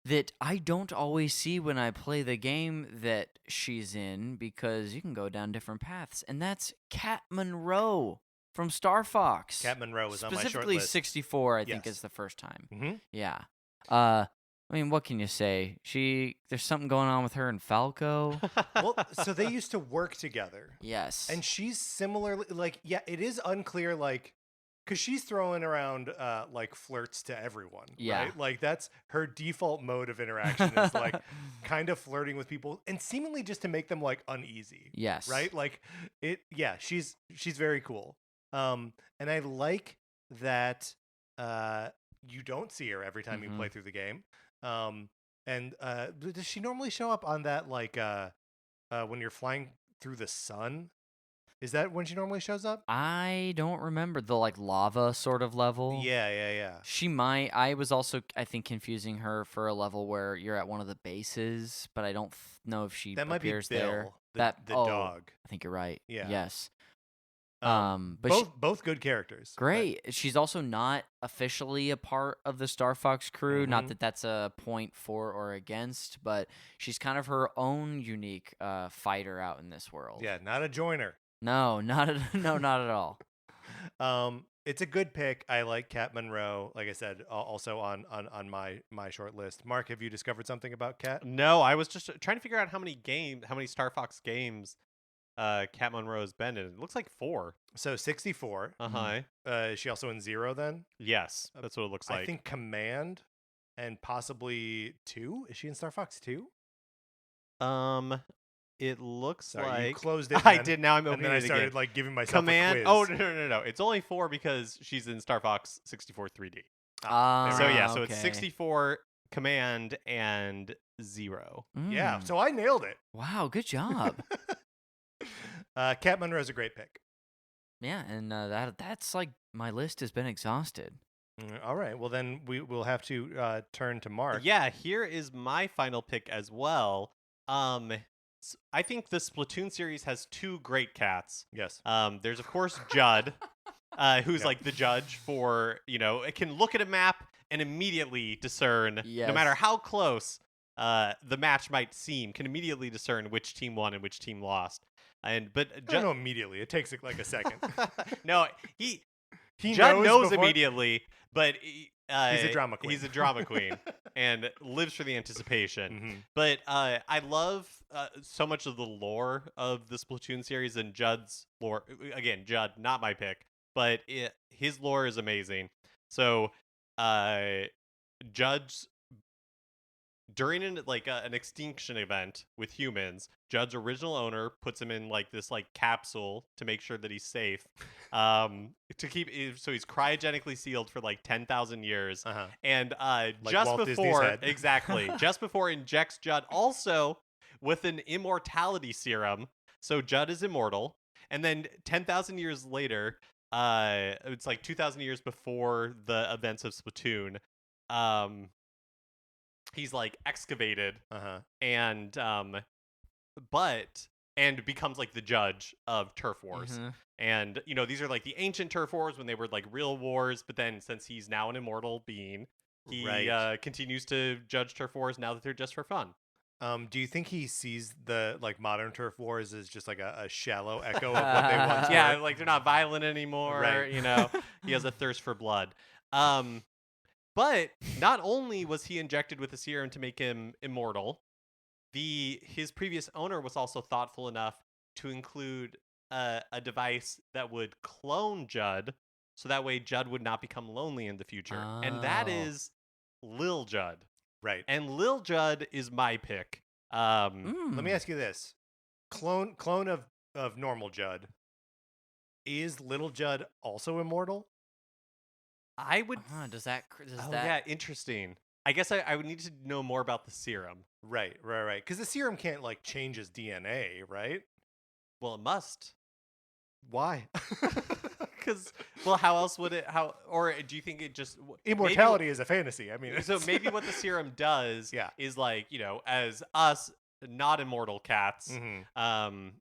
that I don't always see when I play the game that she's in because you can go down different paths, and that's Cat Monroe from Star Fox. Cat Monroe was on my short Specifically list. 64, I think, Yes. is the first time. Mm-hmm. Yeah. I mean, what can you say? There's something going on with her and Falco. Well, so they used to work together. Yes. And she's similarly like, yeah, it is unclear, like, because she's throwing around like flirts to everyone. Yeah. Right? Like that's her default mode of interaction is like kind of flirting with people and seemingly just to make them like uneasy. Yes. Right? Like she's very cool. And I like that you don't see her every time you play through the game. And does she normally show up on that like when you're flying through the sun? Is that when she normally shows up? I don't remember the like lava sort of level. Yeah. She might. I was also, I think, confusing her for a level where you're at one of the bases, but I don't know if she That might be appears Bill, there. the dog. I think you're right. Yeah. Yes. But both good characters. Great. She's also not officially a part of the Star Fox crew. Not Mhm. that that's a point for or against, but she's kind of her own unique fighter out in this world. Yeah, not a joiner. No, not at all. It's a good pick. I like Cat Monroe. Like I said, also on my short list. Mark, have you discovered something about Cat? No, I was just trying to figure out how many Star Fox games Cat Monroe has been in. It looks like 4. So 64. Uh-huh. Is she also in 0 then? Yes, that's what it looks like. I think Command and possibly 2. Is she in Star Fox 2? It looks Sorry, like you closed it. I then, did. Now I'm and opening then I it started again. like giving myself Command. a quiz. Oh no! It's only 4 because she's in Star Fox 64 3D. So yeah, so it's okay. 64 Command and 0. Yeah, Mm. so I nailed it. Wow, good job. Cat Monroe's a great pick. Yeah, and that's like my list has been exhausted. All right. Well, then we'll have to turn to Mark. Yeah, here is my final pick as well. I think the Splatoon series has 2 great cats. Yes. There's of course Judd, who's Yep. like the judge for, it can look at a map and immediately discern, no matter Yes. how close the match might seem, can immediately discern which team won and which team lost. But I don't know immediately. It takes like a second. no, he Judd knows before- immediately, but He's a drama queen. He's a drama queen and lives for the anticipation. Mhm. But I love so much of the lore of the Splatoon series and Judd's lore. Again, Judd, not my pick, but his lore is amazing. So Judd's during an extinction event with humans, Judd's original owner puts him in like this capsule to make sure that he's safe. To keep so he's cryogenically sealed for like 10,000 years. Uh-huh. And Like just Walt Disney's before head. exactly, just before injects Judd also with an immortality serum. So Judd is immortal. And then 10,000 years later, it's like 2,000 years before the events of Splatoon, he's like excavated Uh-huh. and becomes like the judge of turf wars. Mhm. And these are like the ancient turf wars when they were like real wars, but then since he's now an immortal being, he Right. continues to judge turf wars now that they're just for fun. Do you think he sees the modern turf wars as just like a shallow echo of what they once Yeah, were? like they're not violent anymore. Right. He has a thirst for blood. But not only was he injected with a serum to make him immortal, his previous owner was also thoughtful enough to include a device that would clone Judd, so that way Judd would not become lonely in the future. And that Oh. is Lil Judd. Right. And Lil Judd is my pick. Let me ask you this: clone of normal Judd. Is Little Judd also immortal? I would. Does that? Oh, yeah, interesting. I guess I would need to know more about the serum. Right. Because the serum can't like change his DNA, right? Well, it must. Why? Because, well, how else would it? Or do you think it just Immortality is a fantasy. I mean, So maybe what the serum does Yeah. is like, as us not immortal cats, Mhm.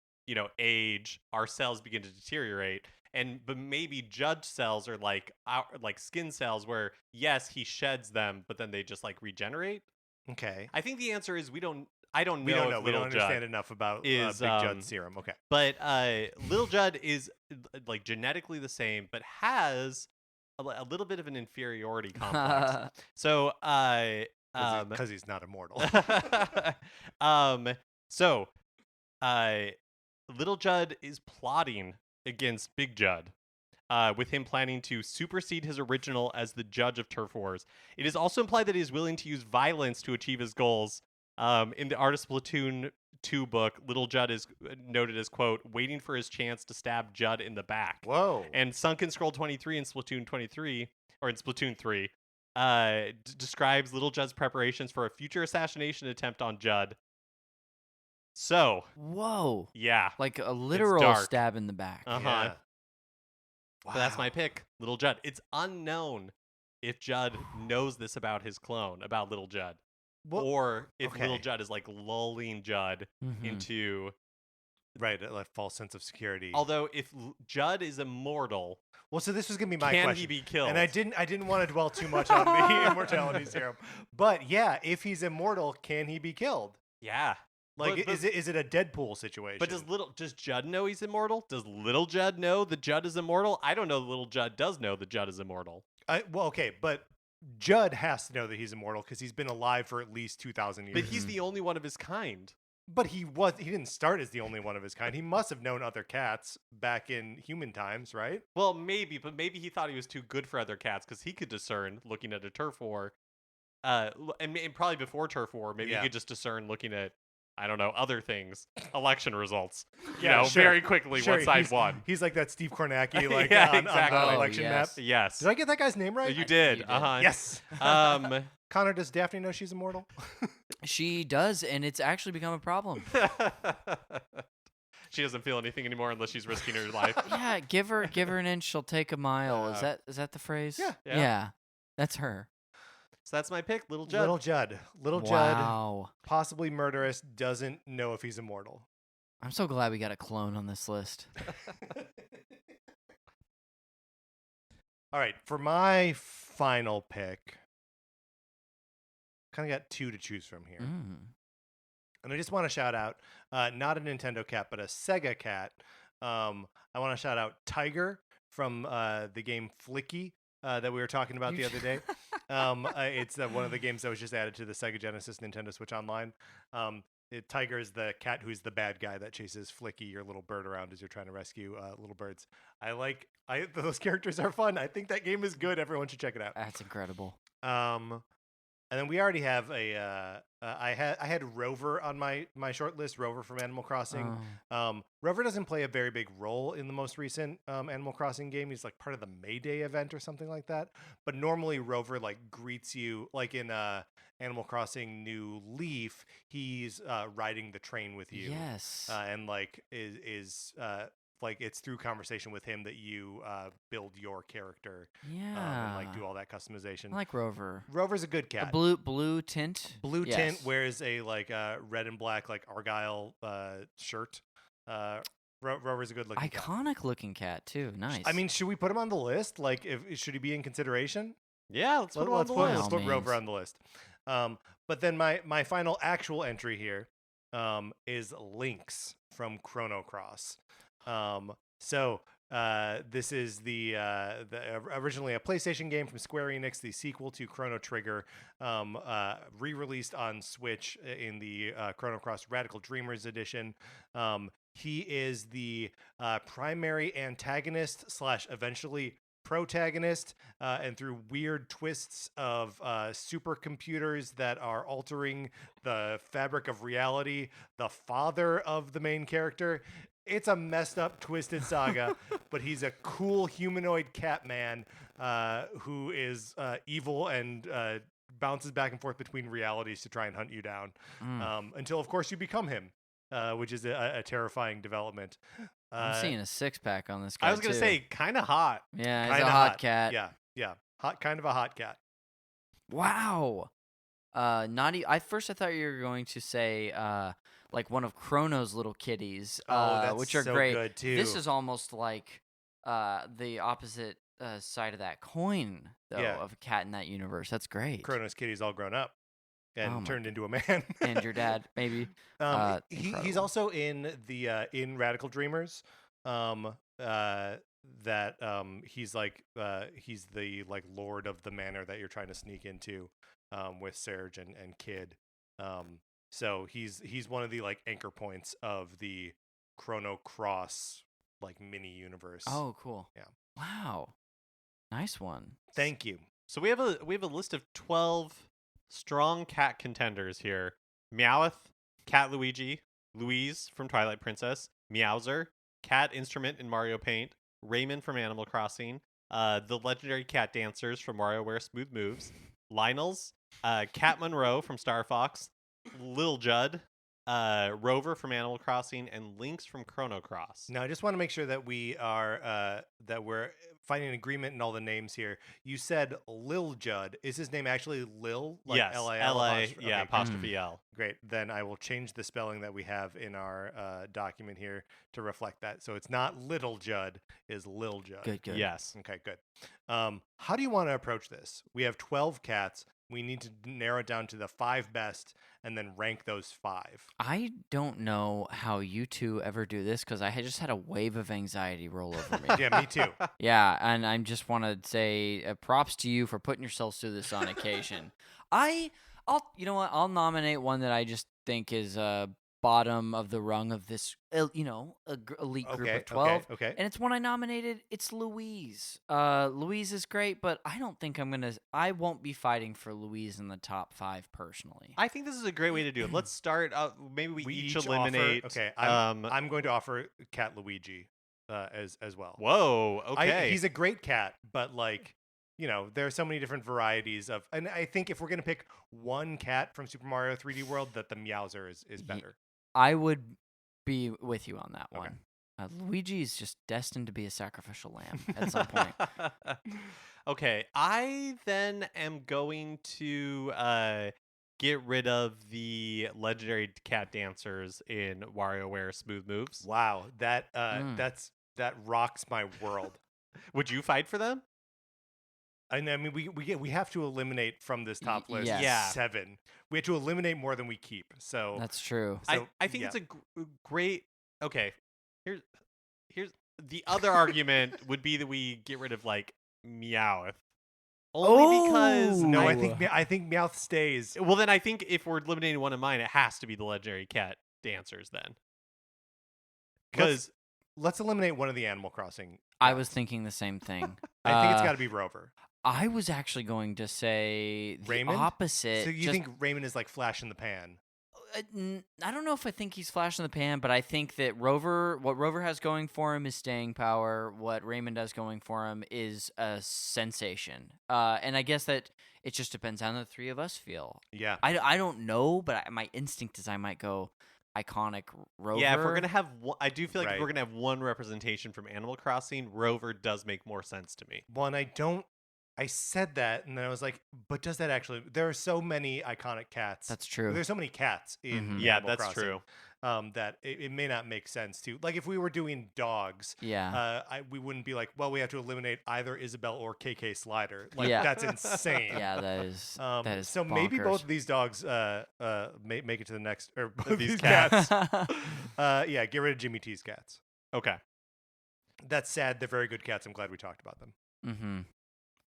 age, our cells begin to deteriorate. But maybe Judd cells are like skin cells where, yes, he sheds them, but then they just like regenerate. Okay. I think the answer is I don't know. We don't if know. We Little don't Judd understand enough about Big is, Judd's serum. Okay. But Little Judd is like genetically the same, but has a little bit of an inferiority complex. So, Because he's not immortal. so, Little Judd is plotting against Big Judd, with him planning to supersede his original as the judge of turf wars. It is also implied that he is willing to use violence to achieve his goals. In the Art of Splatoon 2 book, Little Judd is noted as, quote, waiting for his chance to stab Judd in the back. Whoa. And Sunken Scroll 23 in Splatoon 23, or in Splatoon 3, describes Little Judd's preparations for a future assassination attempt on Judd. So, Whoa. yeah. Like a literal dark. stab in the back. Uh-huh. Yeah. But that's my Wow. pick, Little Judd. It's unknown if Judd knows this about his clone, about Little Judd. Well, Or if Little okay. Judd is like lulling Judd Mhm. into. right, a false sense of security. Although if Judd is immortal, Well, so this was gonna be my can question. he be killed? And I didn't want to dwell too much on the immortality serum. But yeah, if he's immortal, can he be killed? Yeah. Like, But- is it a Deadpool situation? But does Judd know he's immortal? Does Little Judd know that Judd is immortal? I don't know that Little Judd does know that Judd is immortal. well, okay, but Judd has to know that he's immortal because he's been alive for at least 2,000 years. But he's the only one of his kind. But he didn't start as the only one of his kind. He must have known other cats back in human times, right? Well, maybe, but maybe he thought he was too good for other cats because he could discern looking at a turf war. And probably before turf war, maybe Yeah. he could just discern looking at, I don't know, other things, election results. Yeah, sure. Very quickly Sure, what side he's- won. He's like that Steve Kornacki, like Yeah, on exactly. the Oh, election yes. map. Yes. Did I get that guy's name right? You did. You did. Uh-huh. Yes. Connor, does Daphne know she's immortal? She does, and it's actually become a problem. She doesn't feel anything anymore unless she's risking her life. Yeah, give her an inch, she'll take a mile. Yeah. Is that the phrase? Yeah. Yeah. That's her. So that's my pick, Little Judd. Little Judd, Wow. possibly murderous, doesn't know if he's immortal. I'm so glad we got a clone on this list. All right, for my final pick, kind of got two to choose from here. Mm. And I just want to shout out, not a Nintendo cat, but a Sega cat. I want to shout out Tiger from the game Flicky that we were talking about the other day. It's one of the games that was just added to the Sega Genesis Nintendo Switch Online. Tiger is the cat who's the bad guy that chases Flicky, your little bird, around as you're trying to rescue little birds. Those characters are fun. I think that game is good. Everyone should check it out. That's incredible. And then we already have I had Rover on my short list. Rover from Animal Crossing. Oh. Rover doesn't play a very big role in the most recent Animal Crossing game. He's like part of the Mayday event or something like that. But normally Rover like greets you like in Animal Crossing New Leaf. He's riding the train with you. Yes. And like is like it's through conversation with him that you build your character. Yeah. And like do all that customization. I like Rover. Rover's a good cat. The blue tint. Blue Yes. tint, wears a like red and black like Argyle shirt. Rover's a good looking cat. Iconic looking cat too. Nice. I mean, should we put him on the list? Like, should he be in consideration? Yeah, let's put him on the list. Let's put All Rover means. on the list. But then my final actual entry here is Lynx from Chrono Cross. So this is the originally a PlayStation game from Square Enix, the sequel to Chrono Trigger, re-released on Switch in the Chrono Cross Radical Dreamers edition. He is the primary antagonist / eventually protagonist, and through weird twists of supercomputers that are altering the fabric of reality, the father of the main character. It's a messed up, twisted saga, but he's a cool humanoid cat man who is evil and bounces back and forth between realities to try and hunt you down. Until, of course, you become him, which is a terrifying development. I'm seeing a 6-pack on this guy. I was gonna say, kind of hot. Yeah, he's Kinda a hot cat. Yeah, kind of a hot cat. Wow. Naughty. I thought you were going to say like one of Chrono's little kitties, That's which are so great. good too. This is almost like the opposite side of that coin, though, Yeah. of a cat in that universe. That's great. Chrono's kitty's all grown up and Oh my turned into a man. And your dad, maybe. He's Incredible. also in the in Radical Dreamers. He's like he's the like lord of the manor that you're trying to sneak into with Serge and Kid. So he's one of the like anchor points of the Chrono Cross like mini universe. Oh, cool. Yeah. Wow. Nice one. Thank you. So we have a list of 12 strong cat contenders here. Meowth, Cat Luigi, Louise from Twilight Princess, Meowser, Cat Instrument in Mario Paint, Raymond from Animal Crossing, the legendary cat dancers from WarioWare Smooth Moves, Lionel's, Cat Monroe from Star Fox, Lil Judd, Rover from Animal Crossing, and Lynx from Chrono Cross. Now I just want to make sure that we are that we're finding an agreement in all the names here. You said Lil Judd. Is his name actually Lil? Like Yes, L-I-L? L-A, Okay, yeah, apostrophe L. great. Then I will change the spelling that we have in our document here to reflect that. So it's not Little Judd, is Lil Judd. Good. Yes. Okay, good. How do you want to approach this? We have 12 cats. We need to narrow it down to the 5 best and then rank those 5. I don't know how you two ever do this because I just had a wave of anxiety roll over me. Yeah, me too. Yeah, and I just want to say props to you for putting yourselves through this on occasion. I'll you know what? I'll nominate one that I just think is bottom of the rung of this, elite group of 12. Okay. And it's one I nominated. It's Louise. Louise is great, but I don't think I won't be fighting for Louise in the top 5 personally. I think this is a great way to do it. Let's start out. Maybe we each eliminate. Offer, okay, I'm going to offer Cat Luigi as well. Whoa. Okay. He's a great cat, but like, there are so many different varieties of, and I think if we're going to pick one cat from Super Mario 3D World, that the Meowser is better. I would be with you on that Okay. one. Luigi is just destined to be a sacrificial lamb at some point. Okay, I then am going to get rid of the legendary cat dancers in WarioWare Smooth Moves. Wow, that Mm. that rocks my world. Would you fight for them? And I mean, we have to eliminate from this top list yes. Yeah. 7. We have to eliminate more than we keep. So That's true. So, I think yeah. it's a great. Okay, here's the other argument would be that we get rid of like Meowth. Only because Oh! no, I think Meowth stays. well then I think if we're eliminating one of mine, it has to be the legendary cat dancers then. Because Let's eliminate one of the Animal Crossing. I was thinking the same thing. I think it's got to be Rover. I was actually going to say the Raymond? opposite. So you think Raymond is like flash in the pan? I don't know if I think he's flash in the pan, but I think that what Rover has going for him is staying power. What Raymond has going for him is a sensation. And I guess that it just depends on how the three of us feel. Yeah. I don't know, but my instinct is I might go iconic Rover. yeah, if we're gonna have, I do feel like Right. if we're gonna have one representation from Animal Crossing, Rover does make more sense to me. Well, and I said that, and then I was like, but does that actually? There are so many iconic cats. That's true. There's so many cats in Mhm. Yeah, Animal that's Crossing, true. That it may not make sense to. Like if we were doing dogs, Yeah. we wouldn't be like, well, we have to eliminate either Isabel or KK Slider. Like Yeah. that's insane. Yeah, that is So maybe bonkers. both of these dogs make it to the next, or both of These these cats. cats. Yeah, get rid of Jimmy T's cats. Okay. That's sad. They're very good cats. I'm glad we talked about them. Mm-hmm.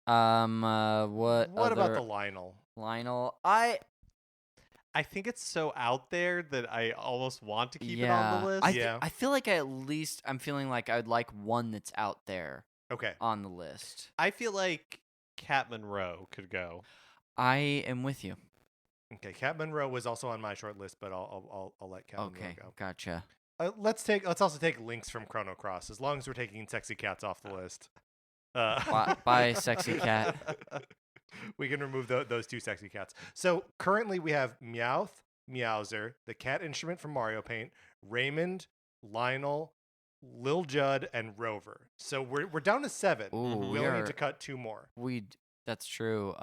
What about other- the Lionel? Lionel? I think it's so out there that I almost want to keep it on the list. I feel like I'm feeling like I'd like one that's out there Okay. on the list. I feel like Cat Monroe could go. I am with you. Okay. Cat Monroe was also on my short list, but I'll let Cat Monroe Okay, go. gotcha. Let's also take Lynx from Chrono Cross, as long as we're taking sexy cats off the list. Bye, sexy cat. We can remove those two sexy cats. So currently we have Meowth, Meowser, the cat instrument from Mario Paint, Raymond, Lionel, Lil Judd, and Rover. So we're down to 7. Ooh, we only need to cut 2 more. That's true.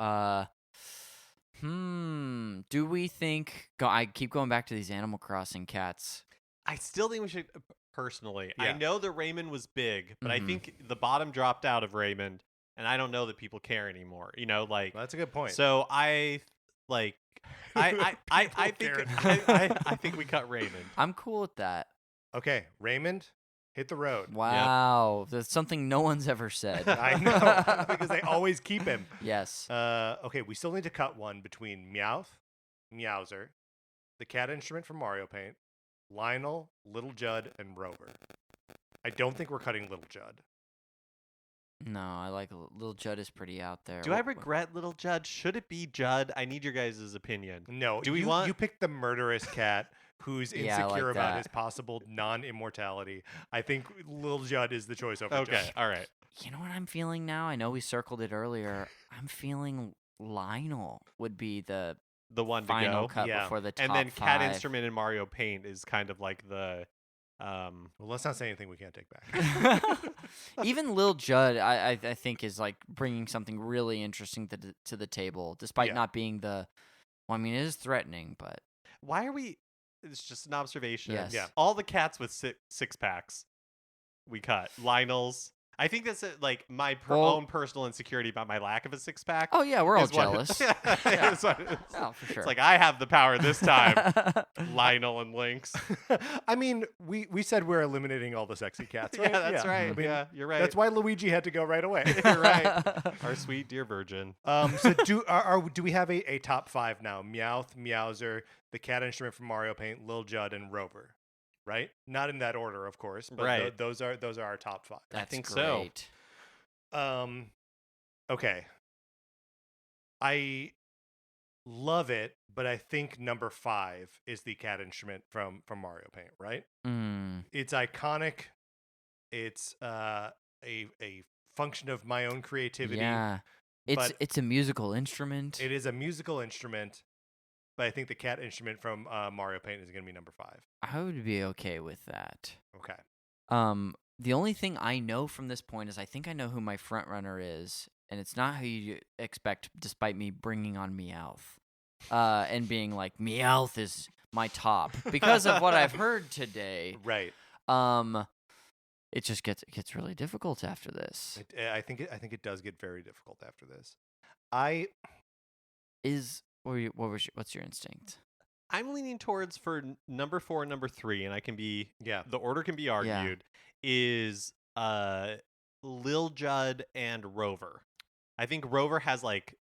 Do we think? I keep going back to these Animal Crossing cats. I still think we should, personally. Yeah. I know that Raymond was big, but I Mhm. think the bottom dropped out of Raymond, and I don't know that people care anymore. You know, like. Well, that's a good point. So I like. I People think care. I think we cut Raymond. I'm cool with that. Okay, Raymond, hit the road. Wow, that's something no one's ever said. I know, because they always keep him. Yes. Okay, we still need to cut one between Meowth, Meowser, the cat instrument from Mario Paint, Lionel, Little Judd, and Rover. I don't think we're cutting Little Judd. No, I like Little Judd is pretty out there. Do I regret Little Judd? Should it be Judd? I need your guys' opinion. No, Do we you, want- you picked the murderous cat who's Yeah, I insecure like about that. his possible non-immortality. I think Little Judd is the choice over Okay, Judd. all right. You know what I'm feeling now? I know we circled it earlier. I'm feeling Lionel would be the The one to final go. cut Yeah. before the top And then Cat 5. Instrument and Mario Paint is kind of like the Well, let's not say anything we can't take back. Even Lil Judd, I think is like bringing something really interesting to the table, despite Yeah. not being the. Well, I mean, it is threatening, but why are we it's just an observation. Yes. Yeah. All the cats with six packs we cut. Lionel's I think that's like my own personal insecurity about my lack of a 6-pack. oh yeah, we're all is what- jealous. Yeah. It's Oh, for sure. like I have the power this time. Lionel and Lynx. I mean, we said we're eliminating all the sexy cats, right? Yeah, that's right. I mean, Yeah, you're right. That's why Luigi had to go right away. You're right. Our sweet dear virgin. So do we have a top 5 now? Meowth, Meowser, the cat instrument from Mario Paint, Lil Judd, and Rover. Right? Not in that order, of course, but Right. those are our top 5. That's think so. great. Okay. I love it, but I think number 5 is the cat instrument from Mario Paint, right? Mm. It's iconic. It's a function of my own creativity. Yeah, but- it's a musical instrument. It is a musical instrument. but I think the cat instrument from Mario Paint is going to be number 5. I would be okay with that. Okay. The only thing I know from this point is I think I know who my front runner is, and it's not who you expect, despite me bringing on Meowth, and being like Meowth is my top because of what I've heard today. Right. It just gets really difficult after this. I think it does get very difficult after this. What's your instinct? I'm leaning towards for number 4 and number 3, and I can be the order can be argued. Is Lil Judd and Rover. I think Rover has like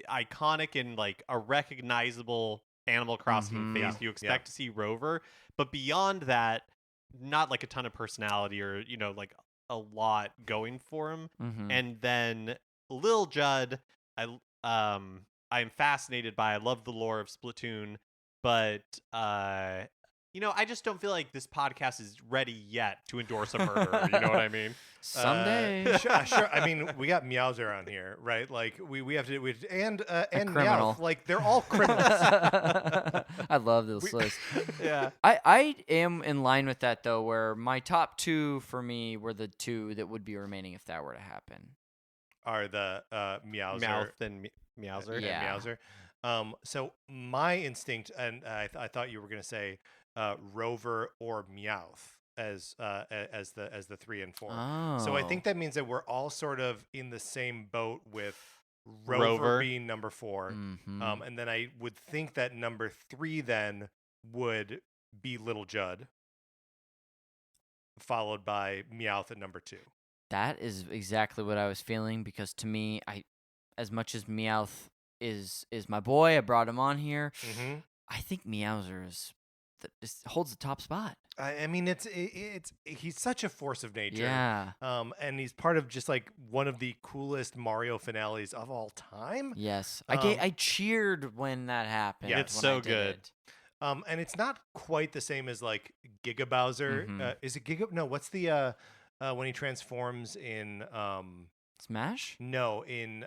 iconic and like a recognizable Animal Crossing face. You expect to see Rover, but beyond that, not like a ton of personality or like a lot going for him. And then Lil Judd, I'm fascinated by. I love the lore of Splatoon, but I just don't feel like this podcast is ready yet to endorse a murderer. You know what I mean? Someday. Sure. I mean, we got Meowser on here, right? Like we have to, and criminal. Meowth, like they're all criminals. I love this list. Yeah. I am in line with that though, where my top 2 for me were the 2 that would be remaining if that were to happen. Are the Meowser, Mouth and Meowser. Yeah. And Meowser. So my instinct, and I thought you were going to say Rover or Meowth as the 3 and 4. Oh. So I think that means that we're all sort of in the same boat with Rover being number 4. And then I would think that number 3 then would be Little Judd, followed by Meowth at number 2. That is exactly what I was feeling, because to me, as much as Meowth is my boy, I brought him on here. I think Meowser holds the top spot. I mean, he's such a force of nature. Yeah. And he's part of just like one of the coolest Mario finales of all time. Yes. I cheered when that happened. Yeah, it's so good. And it's not quite the same as like Giga Bowser. Is it Giga? No, what's the when he transforms in Smash? No, in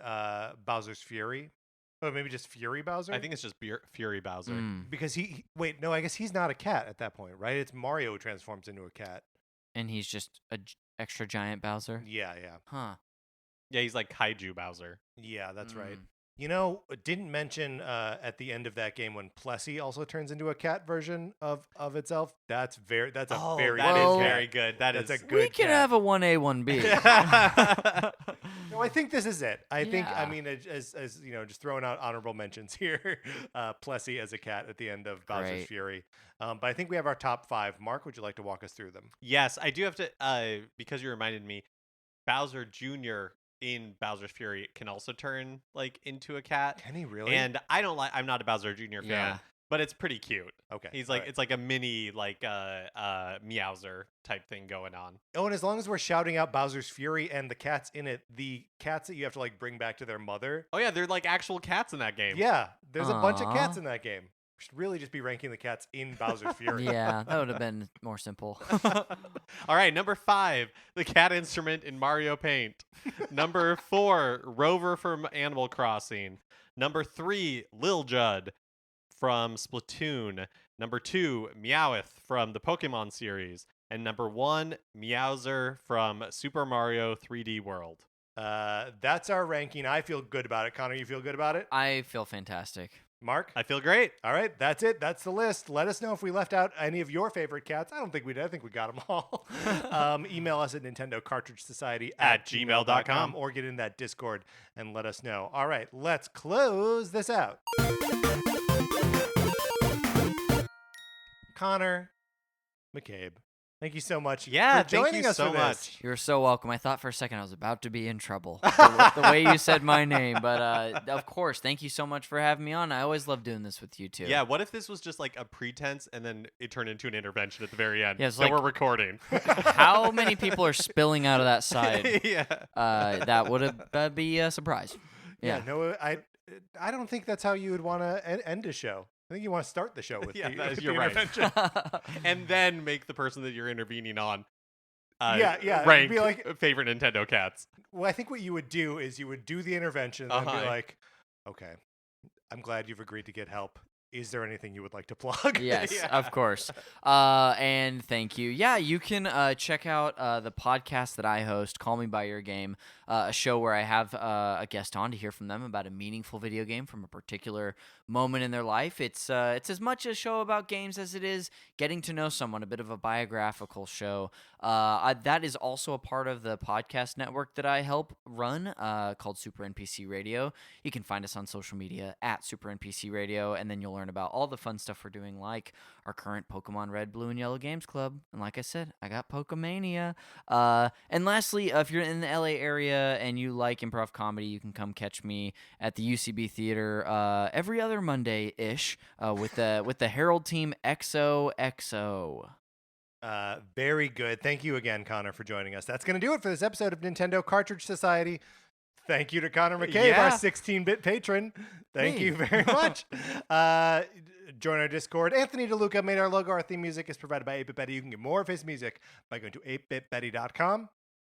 Bowser's Fury. Oh, maybe just Fury Bowser? I think it's just Fury Bowser. Because wait, no, I guess he's not a cat at that point, right? It's Mario who transforms into a cat. And he's just a extra giant Bowser? Yeah. Huh. Yeah, he's like Kaiju Bowser. Yeah, that's right. Didn't mention at the end of that game when Plessy also turns into a cat version of itself. That is very good. That's a good We can cat. have a 1A, 1B. No, I think this is it. I think, I Yeah. mean, as just throwing out honorable mentions here, Plessy as a cat at the end of Bowser's Great. Fury. But I think we have our top 5. Mark, would you like to walk us through them? Yes, I do have to, because you reminded me, Bowser Jr. in Bowser's Fury can also turn like into a cat. Can he really? And I'm not a Bowser Jr. fan, Yeah. but it's pretty cute. Okay. He's like, all right. it's like a mini like Meowser type thing going on. Oh, and as long as we're shouting out Bowser's Fury and the cats in it, the cats that you have to like bring back to their mother. Oh yeah, they're like actual cats in that game. Yeah, there's a bunch of cats Aw. in that game. We should really just be ranking the cats in Bowser's Fury. Yeah, that would have been more simple. All right, number 5, the cat instrument in Mario Paint. Number 4, Rover from Animal Crossing. Number 3, Lil Judd from Splatoon. Number 2, Meowth from the Pokemon series. And number 1, Meowser from Super Mario 3D World. That's our ranking. I feel good about it. Connor, you feel good about it? I feel fantastic. Mark? I feel great. All right, that's it. That's the list. Let us know if we left out any of your favorite cats. I don't think we did. I think we got them all. Email us at NintendoCartridgeSociety@gmail.com or get in that Discord and let us know. All right, let's close this out. Conner McCabe, thank you so much Yeah, for joining thank you us so for this. much. You're so welcome. I thought for a second I was about to be in trouble the way you said my name. But of course, thank you so much for having me on. I always love doing this with you too. Yeah, what if this was just like a pretense and then it turned into an intervention at the very end? Yeah, it's so like- we're recording. How many people are spilling out of that side? Yeah. That would be a surprise. Yeah, no, I don't think that's how you would want to end a show. I think you want to start the show with Yeah, the you're right. intervention. And then make the person that you're intervening on Yeah, it'd rank be like- favorite Nintendo cats. Well, I think what you would do is you would do the intervention and then be like, okay, I'm glad you've agreed to get help. is there anything you would like to plug? Yes, Yeah. of course. And thank you. Yeah, you can check out the podcast that I host, Call Me By Your Game, a show where I have a guest on to hear from them about a meaningful video game from a particular moment in their life. It's as much a show about games as it is getting to know someone, a bit of a biographical show. That is also a part of the podcast network that I help run called Super NPC Radio. You can find us on social media at Super NPC Radio, and then you'll learn about all the fun stuff we're doing, like our current Pokemon Red, Blue, and Yellow Games Club. And like I said, I got Pokemania. And lastly, if you're in the LA area and you like improv comedy, you can come catch me at the UCB Theater every other Monday-ish with the Herald Team XOXO. Very good. Thank you again, Connor, for joining us. That's going to do it for this episode of Nintendo Cartridge Society. Thank you to Conner McCabe, our 16-bit patron. Thank you very much. Join our Discord. Anthony DeLuca made our logo. Our theme music is provided by 8-Bit Betty. You can get more of his music by going to 8bitbetty.com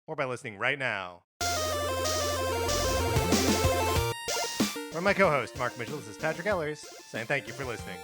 or by listening right now. From my co-host, Mark Mitchell, this is Patrick Ellers saying thank you for listening.